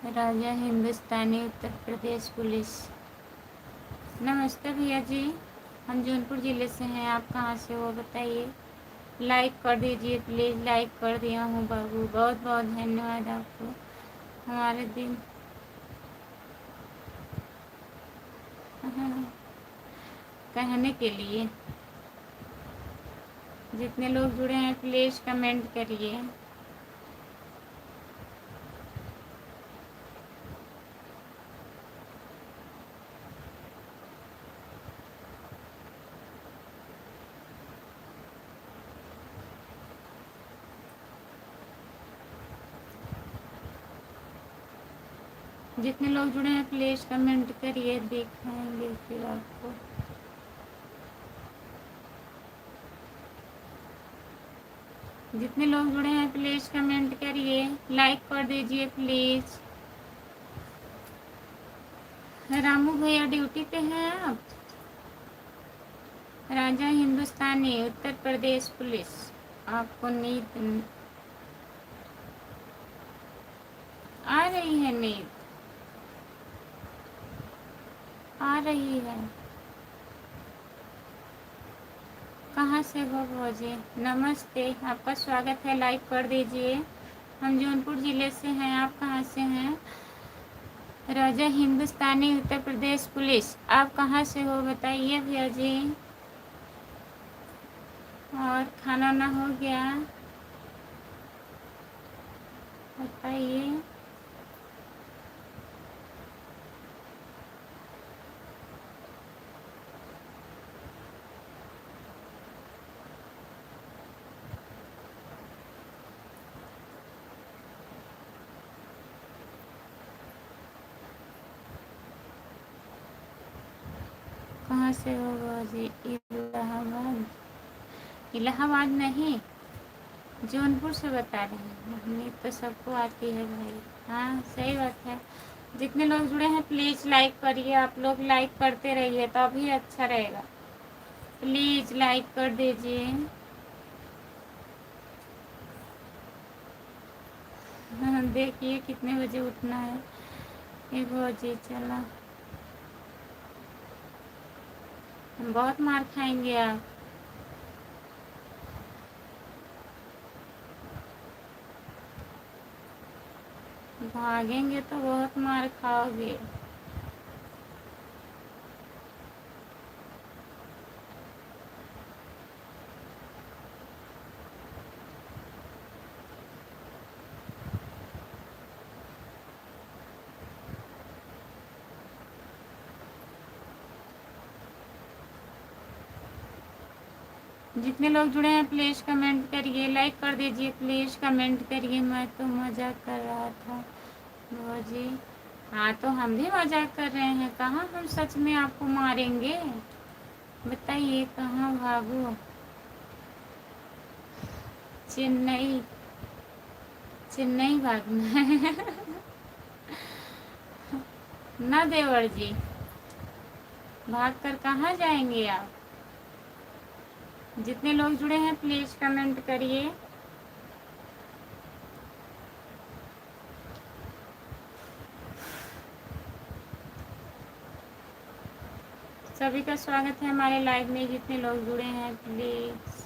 राजा हिंदुस्तानी, उत्तर प्रदेश पुलिस। नमस्ते भैया जी, हम जौनपुर ज़िले से हैं। आप कहाँ से हो बताइए? लाइक कर दीजिए प्लीज़। लाइक कर दिया हूँ बाबू, बहुत बहुत धन्यवाद आपको हमारे दिन कहने के लिए। जितने लोग जुड़े हैं प्लीज़ कमेंट करिए। जितने लोग जुड़े हैं प्लीज़ कमेंट करिए, दिखाएंगे फिर आपको। जितने लोग जुड़े हैं प्लीज़ कमेंट करिए, लाइक कर दीजिए प्लीज़। रामू भैया ड्यूटी पे हैं आप? राजा हिंदुस्तानी, उत्तर प्रदेश पुलिस। आपको नींद आ रही है? नींद आ रही है? कहाँ से हो भौजी? नमस्ते, आपका स्वागत है, लाइक कर दीजिए। हम जौनपुर ज़िले से हैं। आप कहाँ से हैं? राजा हिंदुस्तानी, उत्तर प्रदेश पुलिस। आप कहाँ से हो बताइए भैया जी। और खाना ना हो गया? बताइए। कहाँ से हो जी? इलाहाबाद? इलाहाबाद नहीं, जौनपुर से बता रहे हैं। नहीं तो सबको आती है भाई। हाँ सही बात है। जितने लोग जुड़े हैं प्लीज़ लाइक करिए। आप लोग लाइक करते रहिए तभी अच्छा रहेगा। प्लीज़ लाइक कर दीजिए। हाँ, देखिए कितने बजे उठना है। 1 बजे चला। बहुत मार खाएंगे आप। भागेंगे तो बहुत मार खाओगे। जितने लोग जुड़े हैं प्लीज़ कमेंट करिए, लाइक कर दीजिए, प्लीज़ कमेंट करिए। मैं तो मजाक कर रहा था जी। हाँ तो हम भी मजाक कर रहे हैं, कहाँ हम सच में आपको मारेंगे। बताइए कहाँ भागो? चेन्नई? चेन्नई भागना है? ना देवर जी, भाग कर कहाँ जाएंगे आप? जितने लोग जुड़े हैं प्लीज़ कमेंट करिए। सभी का स्वागत है हमारे लाइव में। जितने लोग जुड़े हैं प्लीज़।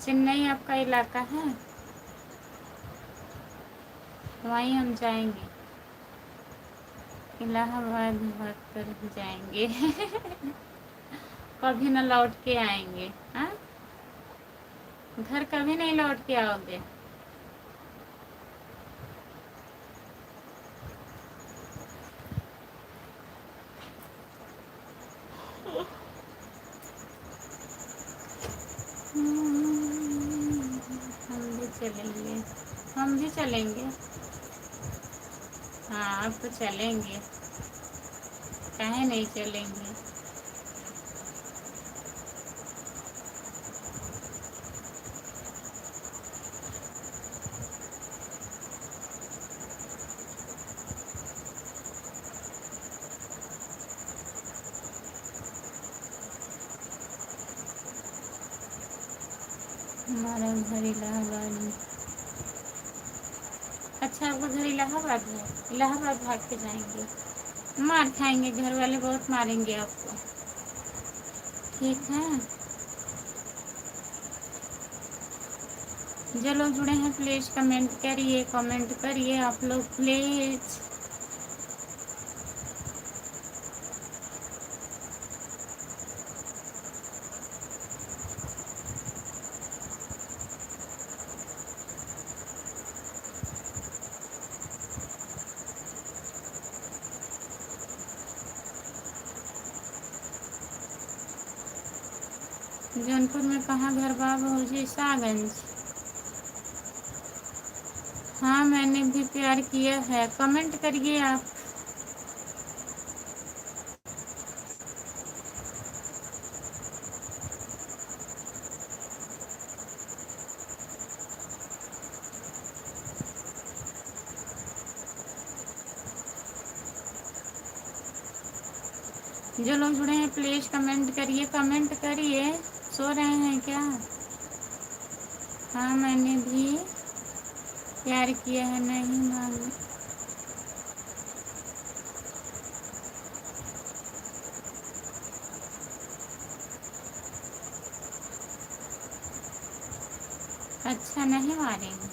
चेन्नई आपका इलाका है? वहीं हम जाएंगे। इलाहाबाद भाग कर जाएंगे। कभी न लौट के आएंगे। हाँ, घर कभी नहीं लौट के आओगे। हम भी चलेंगे। हम भी चलेंगे। हाँ अब तो चलेंगे, काहे नहीं चलेंगे। हमारा घर इलाहाबाद में। अच्छा आपका घर इलाहाबाद है? इलाहाबाद भाग के जाएंगे? मार खाएंगे, घर वाले बहुत मारेंगे आपको। ठीक है, जो लोग जुड़े हैं प्लीज़ कमेंट करिए, कमेंट करिए आप लोग प्लीज़। जौनपुर में कहाँ घर बाबू जी? सागंज। हाँ मैंने भी प्यार किया है। कमेंट करिए आप। जो लोग जुड़े हैं प्लीज़ कमेंट करिए, कमेंट करिए। सो रहे हैं क्या? हाँ मैंने भी प्यार किया है। नहीं मालूम। अच्छा नहीं मारेंगे।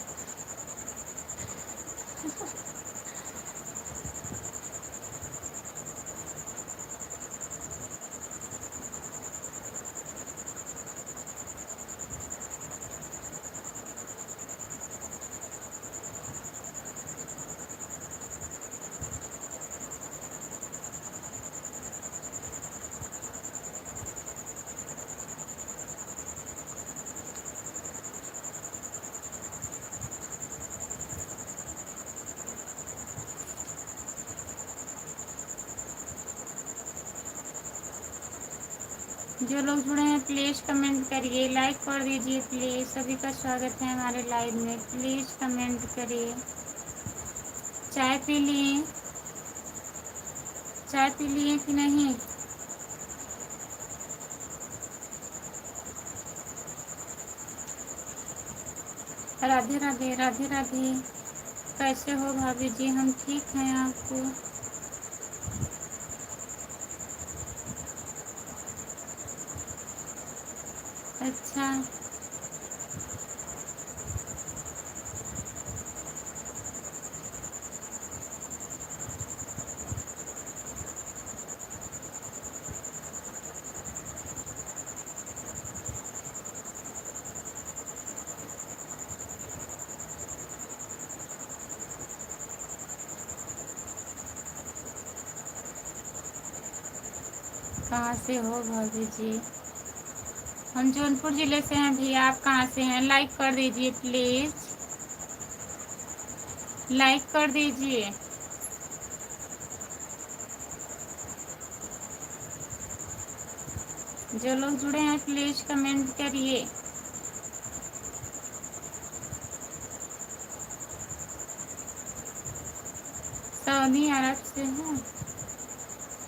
जो लोग जुड़े हैं प्लीज़ कमेंट करिए, लाइक कर दीजिए प्लीज़। सभी का स्वागत है हमारे लाइव में। प्लीज़ कमेंट करिए। चाय पी लिए? चाय पी लिए कि नहीं? राधे राधे, राधे राधे। कैसे हो भाभी जी? हम ठीक हैं। आपको? अच्छा, कहाँ से हो भाभी जी? हम जौनपुर ज़िले से हैं भैया। आप कहाँ से हैं? लाइक कर दीजिए प्लीज़, लाइक कर दीजिए। जो लोग जुड़े हैं प्लीज़ कमेंट करिए। सऊदी अरब से हैं।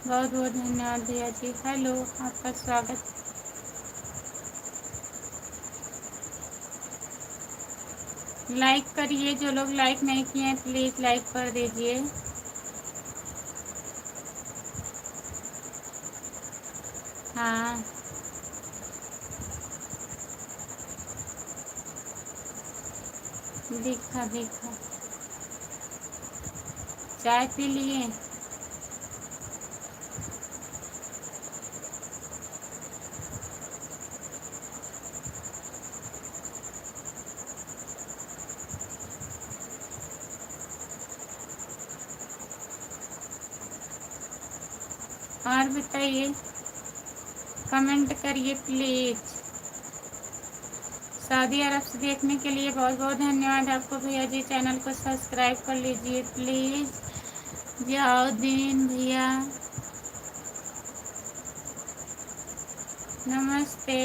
बहुत बहुत धन्यवाद भैया जी। हेलो, आपका स्वागत। लाइक करिए। जो लोग लाइक नहीं किए हैं प्लीज़ लाइक कर दीजिए। हाँ, दिखा दिखा। चाय पी लिए? और बताइए, कमेंट करिए प्लीज़। सऊदी अरब से देखने के लिए बहुत बहुत धन्यवाद आपको भैया जी। चैनल को सब्सक्राइब कर लीजिए प्लीज़। जियाउद्दीन भैया नमस्ते,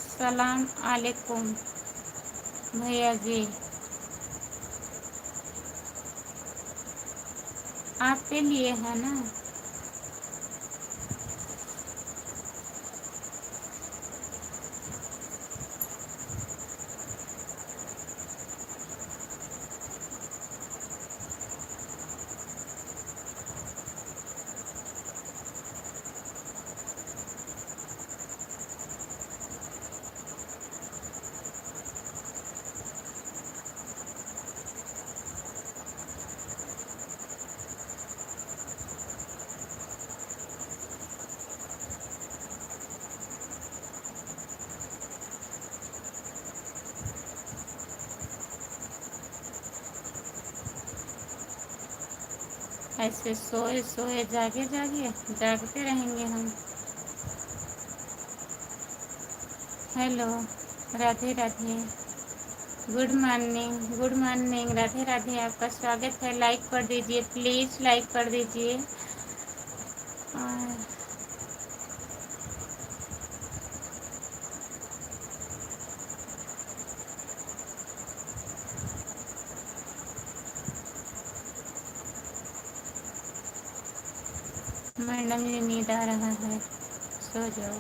सलाम अलैकुम भैया जी। आप पे लिए है ना? ऐसे सोए सोए जागे जागे जागते रहेंगे हम। Hello, Radhe Radhe, good morning, Radhe Radhe. आपका स्वागत है। लाइक कर दीजिए प्लीज़, लाइक कर दीजिए। और मैडम जी नींद आ रहा है, सो जाओ।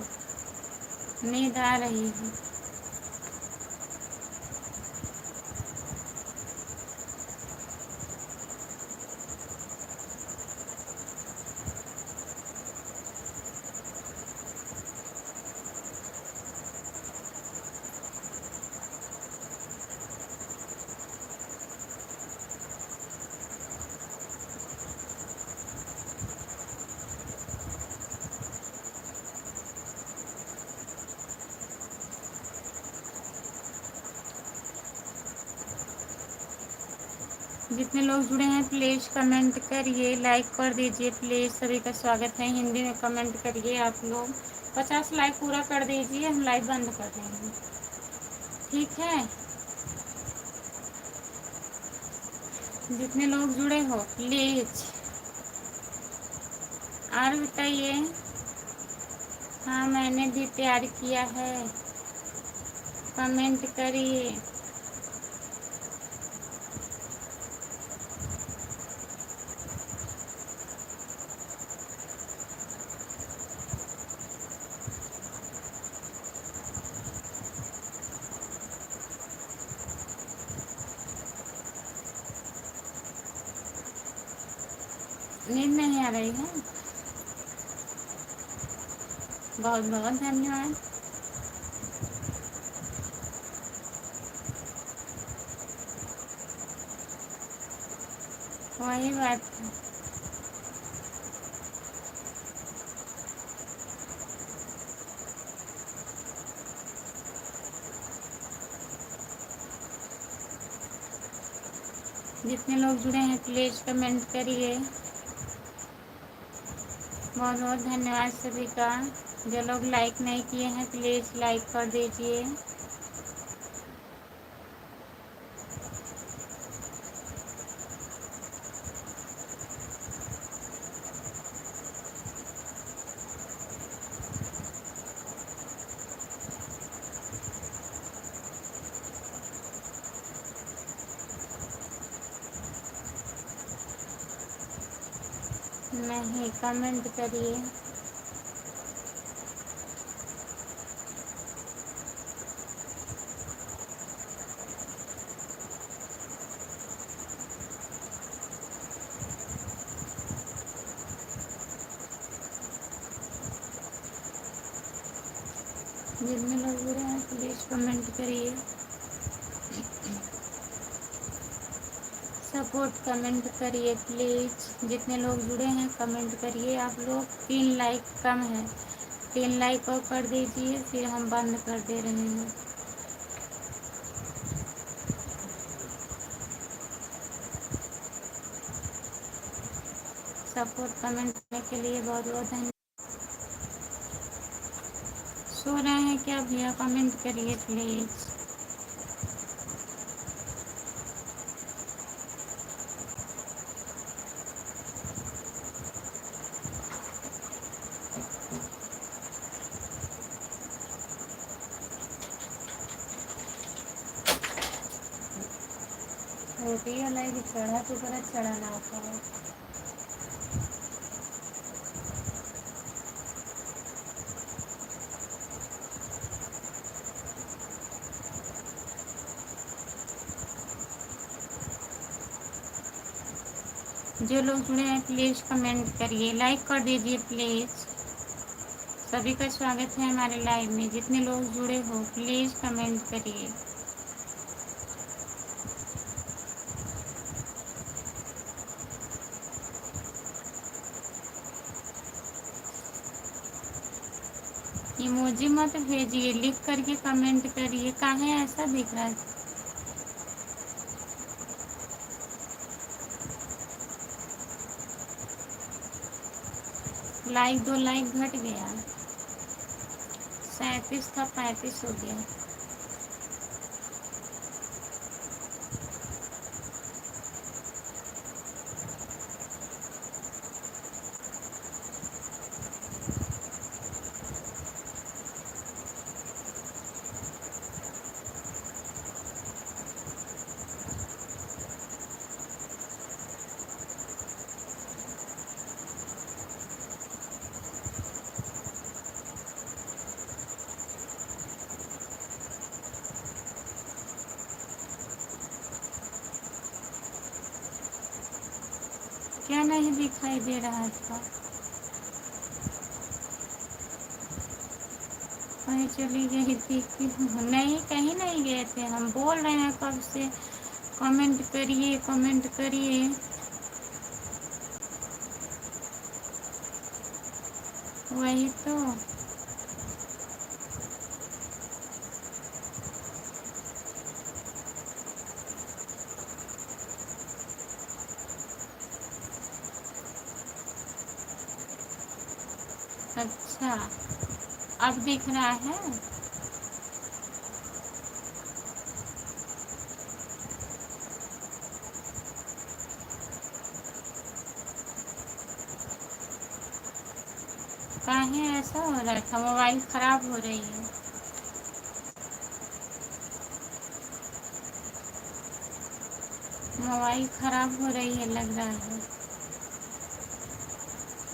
नींद आ रही है। जितने लोग जुड़े हैं प्लीज़ कमेंट करिए, लाइक कर दीजिए प्लीज़। सभी का स्वागत है। हिंदी में कमेंट करिए आप लोग। 50 लाइक पूरा कर दीजिए, हम लाइव बंद कर देंगे, ठीक है। जितने लोग जुड़े हो प्लीज़। और बताइए। हाँ मैंने भी तैयार किया है, कमेंट करिए। नींद नहीं आ रही है? बहुत बहुत धन्यवाद। वही बात है। जितने लोग जुड़े हैं प्लीज़ कमेंट करिए। बहुत बहुत धन्यवाद सभी का। जो लोग लाइक नहीं किए हैं प्लीज़ लाइक कर दीजिए। नहीं, कमेंट करिए। जितने लोग जुड़े हैं प्लीज़ कमेंट करिए। सपोर्ट कमेंट करिए प्लीज़। जितने लोग जुड़े हैं कमेंट करिए आप लोग। 3 लाइक कम है, 3 लाइक और कर दीजिए, फिर हम बंद कर दे रहे हैं। सपोर्ट कमेंट करने के लिए बहुत बहुत धन्यवाद। सो रहे हैं क्या भैया? कमेंट करिए प्लीज़। रोटी वाला ही चढ़ा तो बड़ा चढ़ाना होता है। जो लोग जुड़े हैं प्लीज़ कमेंट करिए, लाइक कर दीजिए प्लीज़। सभी का स्वागत है हमारे लाइव में। जितने लोग जुड़े हो प्लीज़ कमेंट करिए। इमोजी मत भेजिए, लिख करके कमेंट करिए। काहे ऐसा दिख रहा है? लाइक 2 लाइक घट गया, 37 था 35 हो गया। क्या नहीं दिखाई दे रहा था? कहीं चली गई थी कि नहीं? कहीं नहीं गए थे, हम बोल रहे हैं कब से कमेंट करिए कमेंट करिए। वही तो। अच्छा, अब दिख रहा है। काहे ऐसा हो रहा था? मोबाइल खराब हो रही है? मोबाइल खराब हो रही है लग रहा है।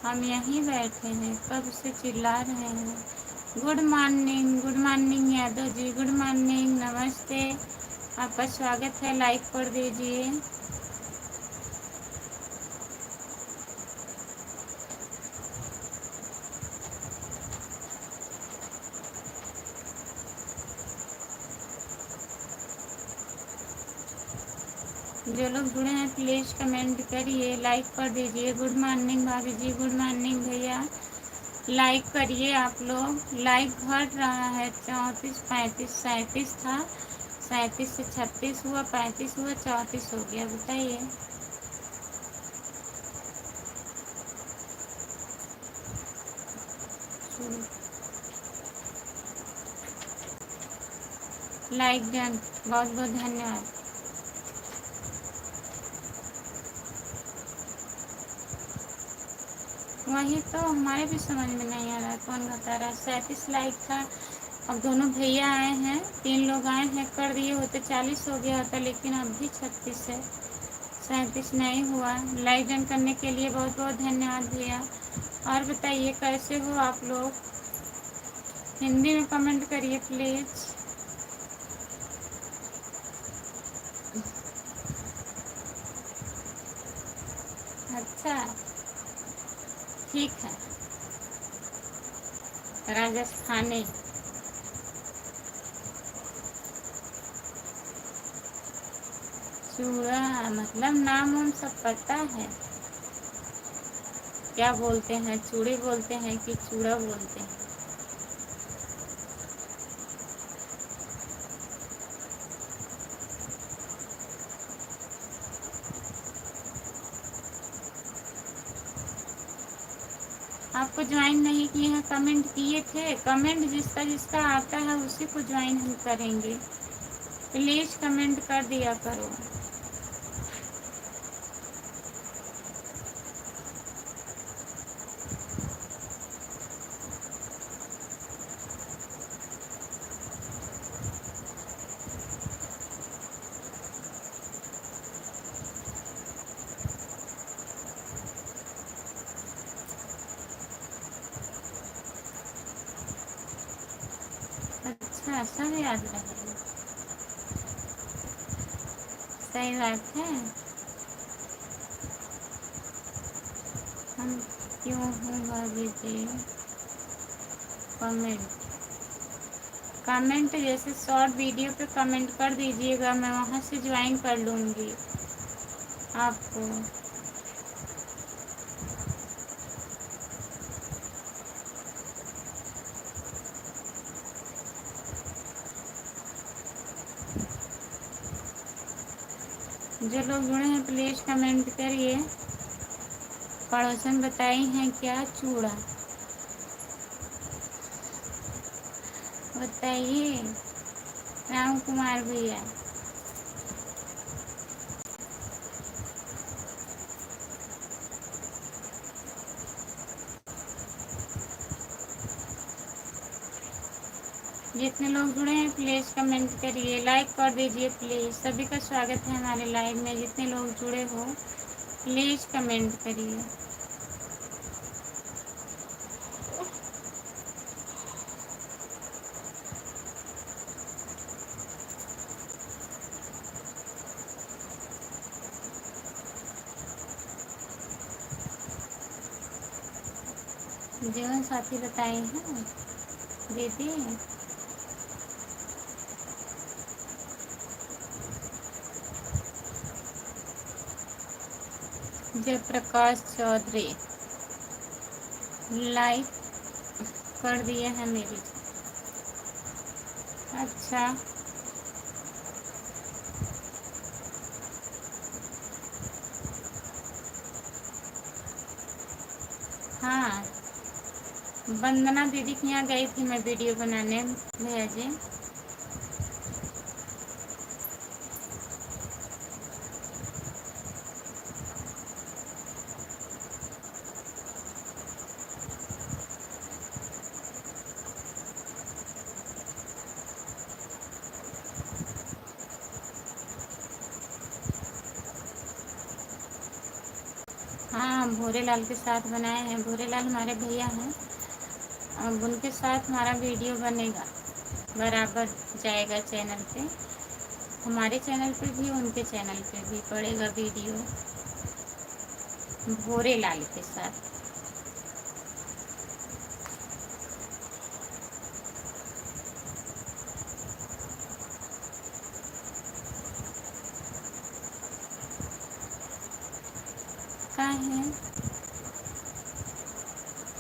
हम यहीं बैठे हैं, कब से चिल्ला रहे हैं। Good morning Yadav ji, good morning, नमस्ते। आपका स्वागत है, लाइक कर दीजिए। जो लोग जुड़े हैं प्लीज कमेंट करिए, लाइक कर दीजिए। गुड मॉर्निंग भाभी जी, गुड मॉर्निंग भैया, लाइक करिए। आप लोग लाइक घट रहा है, 34, 35, 37 था, 37 से 36 हुआ, 35 हुआ, 34 हो गया। बताइए। लाइक डन, बहुत बहुत धन्यवाद। वही तो हमारे भी समझ में नहीं आ रहा कौन बता रहा है। 37 लाइक था, अब दोनों भैया आए हैं, 3 लोग आए हैं, कर दिए होते 40 हो गया होता, लेकिन अब भी 36 है, 37 नहीं हुआ। लाइक डन करने के लिए बहुत बहुत धन्यवाद भैया। और बताइए कैसे हो आप लोग? हिंदी में कमेंट करिए प्लीज। अच्छा, ठीक है। राजस्थानी। चूड़ा मतलब नाम उन सब पता है। क्या बोलते हैं, चूड़े बोलते हैं कि चूड़ा बोलते हैं? आपको ज्वाइन नहीं किए हैं, कमेंट किए थे। कमेंट जिसका जिसका आता है उसी को ज्वाइन हम करेंगे। प्लीज कमेंट कर दिया करो। अच्छा, सब याद रहेगा। सही बात है। हम क्यों हूँ भाभी जी? कमेंट कमेंट जैसे शॉर्ट वीडियो पे कमेंट कर दीजिएगा, मैं वहाँ से ज्वाइन कर लूँगी आपको। जो लोग जुड़े हैं प्लीज कमेंट करिए। पड़ोसन बताई हैं क्या चूड़ा? बताइए राम कुमार भैया। जितने लोग जुड़े हैं प्लीज कमेंट करिए, लाइक कर दीजिए प्लीज। सभी का स्वागत है हमारे लाइव में। जितने लोग जुड़े हो प्लीज कमेंट करिए। जीवन साथी बताए हैं दीदी। जयप्रकाश चौधरी लाइक कर दिए हैं मेरी। अच्छा, हाँ वंदना दीदी के यहाँ गई थी मैं वीडियो बनाने भैया जी। हाँ, भूरेलाल के साथ बनाए हैं। भूरेलाल हमारे भैया हैं। अब उनके साथ हमारा वीडियो बनेगा, बराबर जाएगा चैनल पे। हमारे चैनल पे भी उनके चैनल पे भी पड़ेगा वीडियो भूरेलाल के साथ। कहाँ है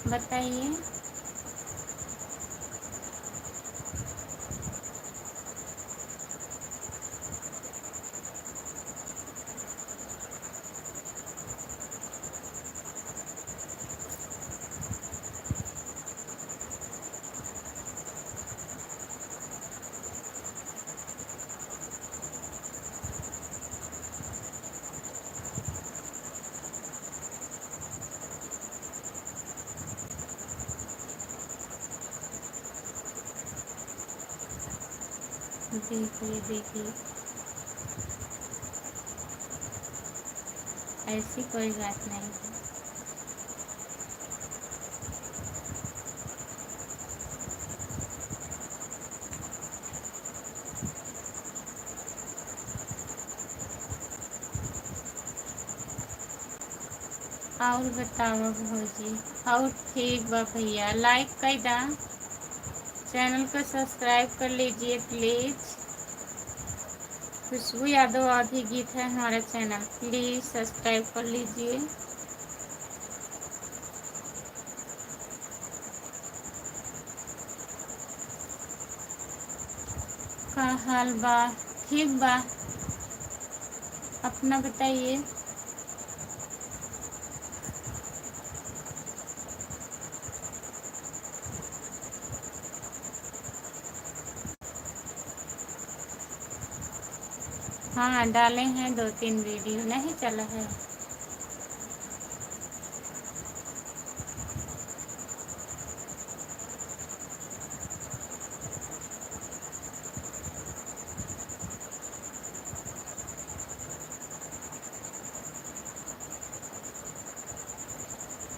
बताइए। देखिए देखिए, ऐसी कोई बात नहीं है। और बताओ भौजी। और ठीक बा भैया, लाइक कर दा, चैनल को सब्सक्राइब कर लीजिए प्लीज। खुशबू यादव आदि गीत है हमारा चैनल, प्लीज सब्सक्राइब कर लीजिए। का हाल बा? ठीक बा, अपना बताइए। हाँ, डाले हैं 2-3 वीडियो, नहीं चला है।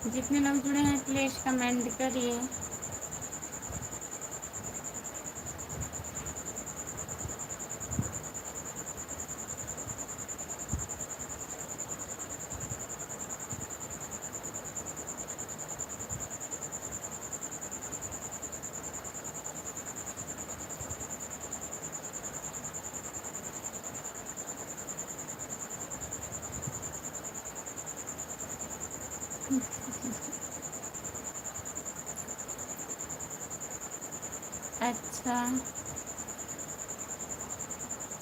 जितने लोग जुड़े हैं प्लीज कमेंट करिए। अच्छा,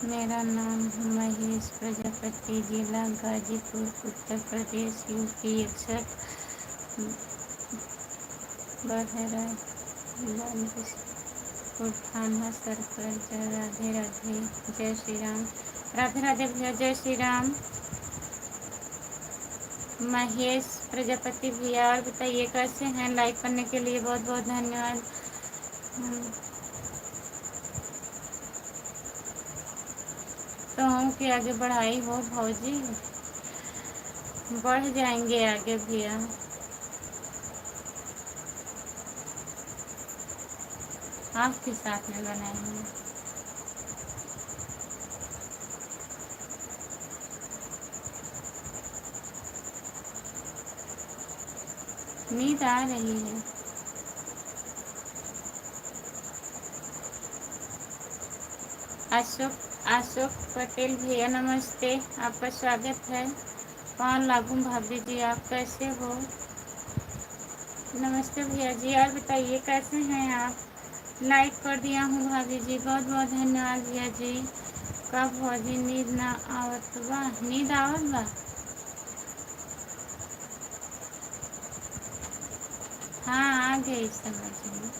मेरा नाम है महेश प्रजापति, जिला गाजीपुर, उत्तर प्रदेश, यूपी 61, बहराइचपुर थाना सरपंच। राधे राधे, जय श्री राम। राधे राधे भैया, जय श्री राम। महेश प्रजापति भैया, और बताइए कैसे हैं? लाइक करने के लिए बहुत बहुत धन्यवाद। तो कि आगे बढ़ाई हो भौजी, बढ़ जाएंगे आगे भैया। आपके साथ में बनाएंगे। नींद आ रही है। अशोक अशोक पटेल भैया नमस्ते, आपका स्वागत है। पान लागू भाभी जी, आप कैसे हो? नमस्ते भैया जी, और बताइए कैसे हैं आप? लाइक कर दिया हूँ भाभी जी, बहुत बहुत धन्यवाद भैया जी। कब भौजी नींद ना आवत बा? नींद आवत बा? हाँ, आ आ गई समझ में।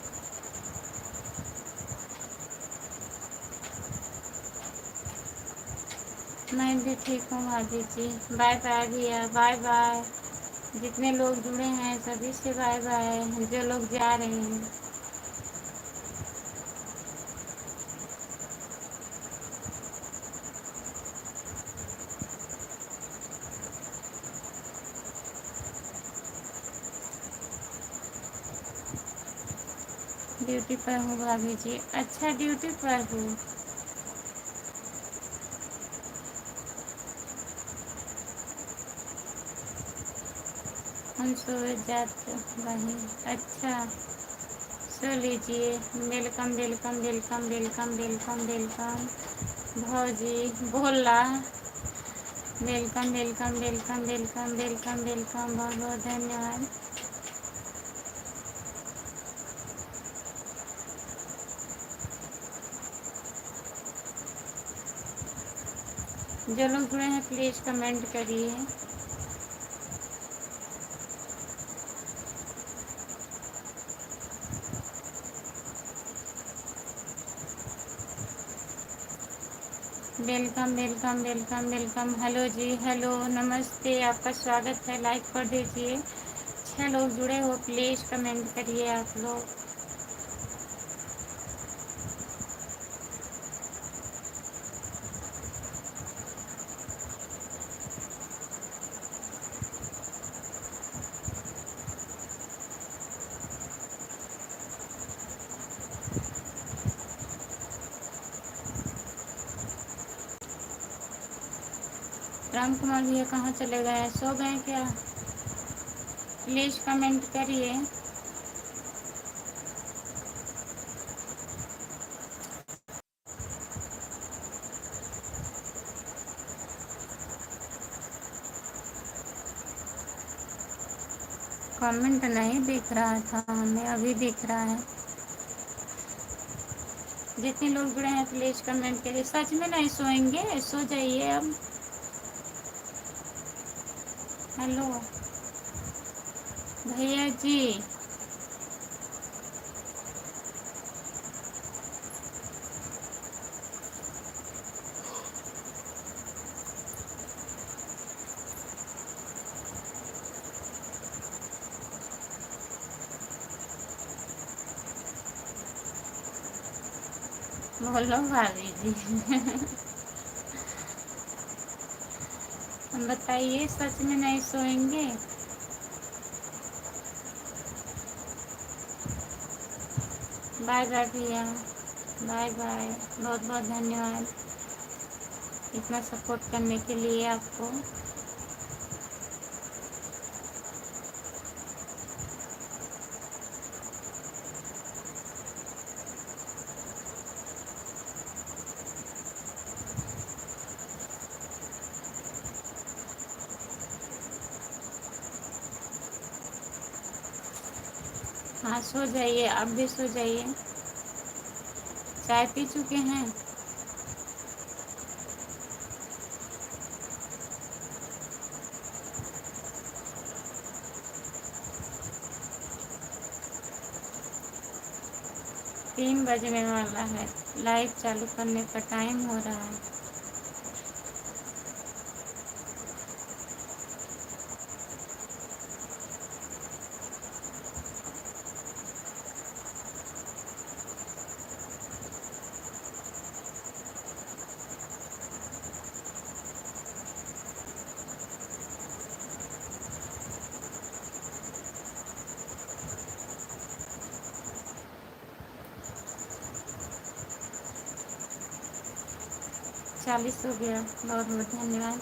मैं भी ठीक हूँ भाभी जी। बाय बाय भैया, बाय बाय। जितने लोग जुड़े हैं सभी से बाय बाय, जो लोग जा रहे हैं। ड्यूटी पर हूँ भाभी जी। अच्छा, ड्यूटी पर हूँ। हम सो जाते वहीं। अच्छा, सो लीजिए। Welcome welcome welcome welcome welcome welcome. भौजी Bhola, welcome welcome welcome welcome welcome welcome, बहुत बहुत धन्यवाद। जो लोग जुड़े हैं प्लीज़ कमेंट करिए। Welcome welcome welcome welcome. Hello जी, हेलो नमस्ते, आपका स्वागत है। लाइक कर दीजिए। 6 लोग जुड़े हो, प्लीज़ कमेंट करिए आप लोग। राम कुमार भैया कहाँ चले गए? सो गए क्या? प्लीज़ कमेंट करिए। कमेंट नहीं दिख रहा था हमें, अभी दिख रहा है। जितने लोग जुड़े हैं प्लीज़ कमेंट करिए। सच में नहीं सोएंगे? सो जाइए अब। हेलो भैया जी। बोलो भाभी जी। बताइए, सच में नहीं सोएंगे? बाय बाय भैया, बाय बाय। बहुत बहुत धन्यवाद इतना सपोर्ट करने के लिए आपको। हाँ, सो जाइए, आप भी सो जाइए। चाय पी चुके हैं? 3 बजने वाला है। लाइव चालू करने का टाइम हो रहा है। चालीस हो गया। बहुत बहुत धन्यवाद।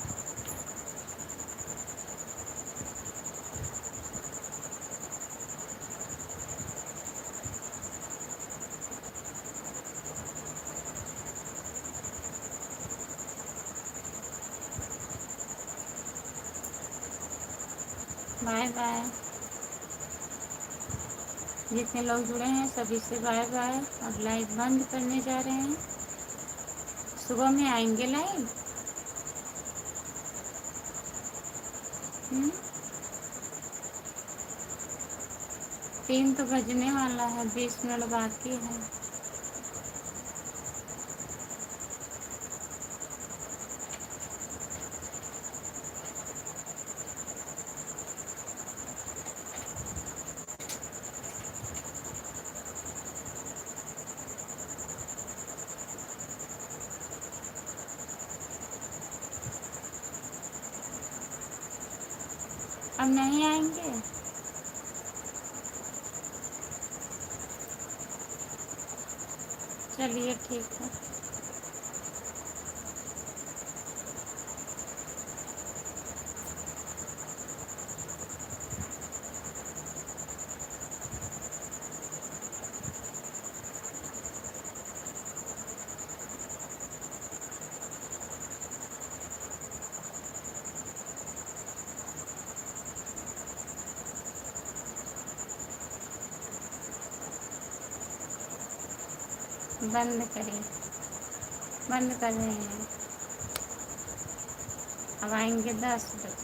Bye bye. जितने लोग जुड़े हैं सभी से बाय बाय। अब लाइव बंद करने जा रहे हैं। सुबह में आएंगे लाइव। 3 3 तो बजने वाला है, 20 मिनट बाकी है। अब नहीं आएंगे? चलिए ठीक है। बंद करिए, बंद कर रहे हैं। अब आएंगे 10 बजे।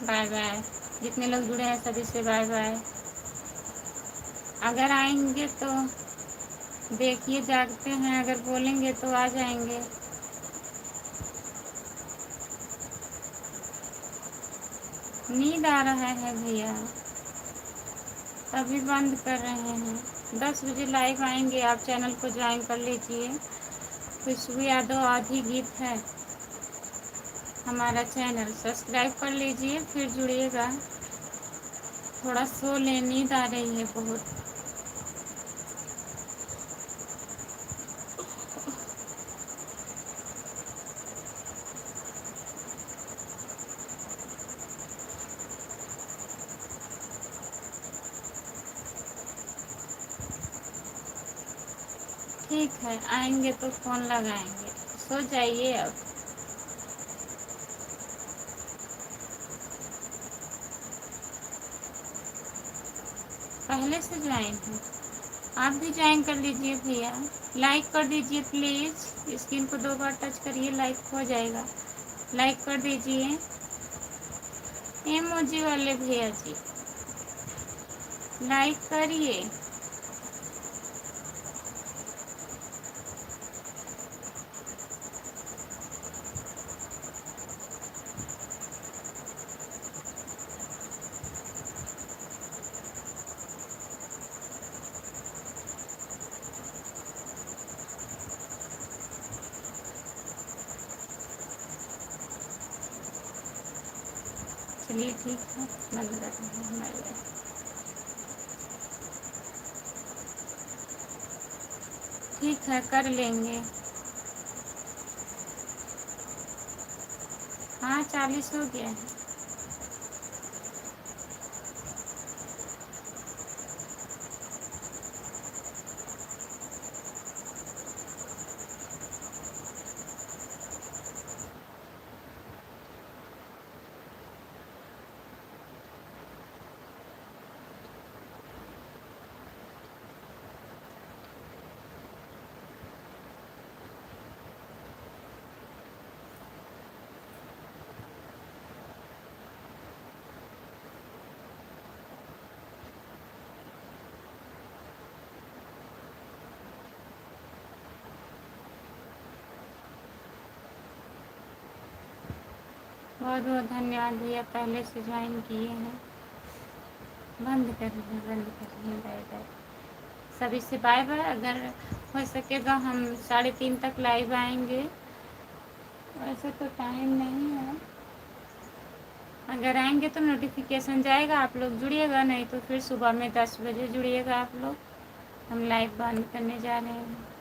Bye bye. जितने लोग जुड़े हैं सभी से बाय बाय। अगर आएंगे तो देखिए, जागते हैं, अगर बोलेंगे तो आ जाएंगे। नींद आ रहा है भैया, तभी बंद कर रहे हैं। 10 बजे लाइव आएंगे, आप चैनल को ज्वाइन कर लीजिए। खुशबू यादव आधी गीत है हमारा चैनल, सब्सक्राइब कर लीजिए, फिर जुड़िएगा। थोड़ा सो ले, नींद आ रही है बहुत। ठीक है, आएंगे तो फोन लगाएंगे। सो जाइए अब। पहले से ज्वाइन है, आप भी ज्वाइन कर लीजिए भैया। लाइक कर दीजिए प्लीज, स्क्रीन को 2 बार टच करिए, लाइक हो जाएगा। लाइक कर दीजिए इमोजी वाले भैया जी, लाइक करिए। चलिए ठीक है, बंद कर रहे हैं। Bye bye. ठीक है, कर लेंगे। हाँ, 40 हो गया है। बहुत बहुत धन्यवाद भैया, पहले से ज्वाइन किए हैं। बंद करिए, बंद करिए। Bye bye. सभी से बाय बाय। अगर हो सकेगा हम 3:30 तक लाइव आएंगे। वैसे तो टाइम नहीं है, अगर आएंगे तो नोटिफिकेशन जाएगा, आप लोग जुड़िएगा, नहीं तो फिर सुबह में 10 बजे जुड़िएगा आप लोग। हम लाइव बंद करने जा रहे हैं।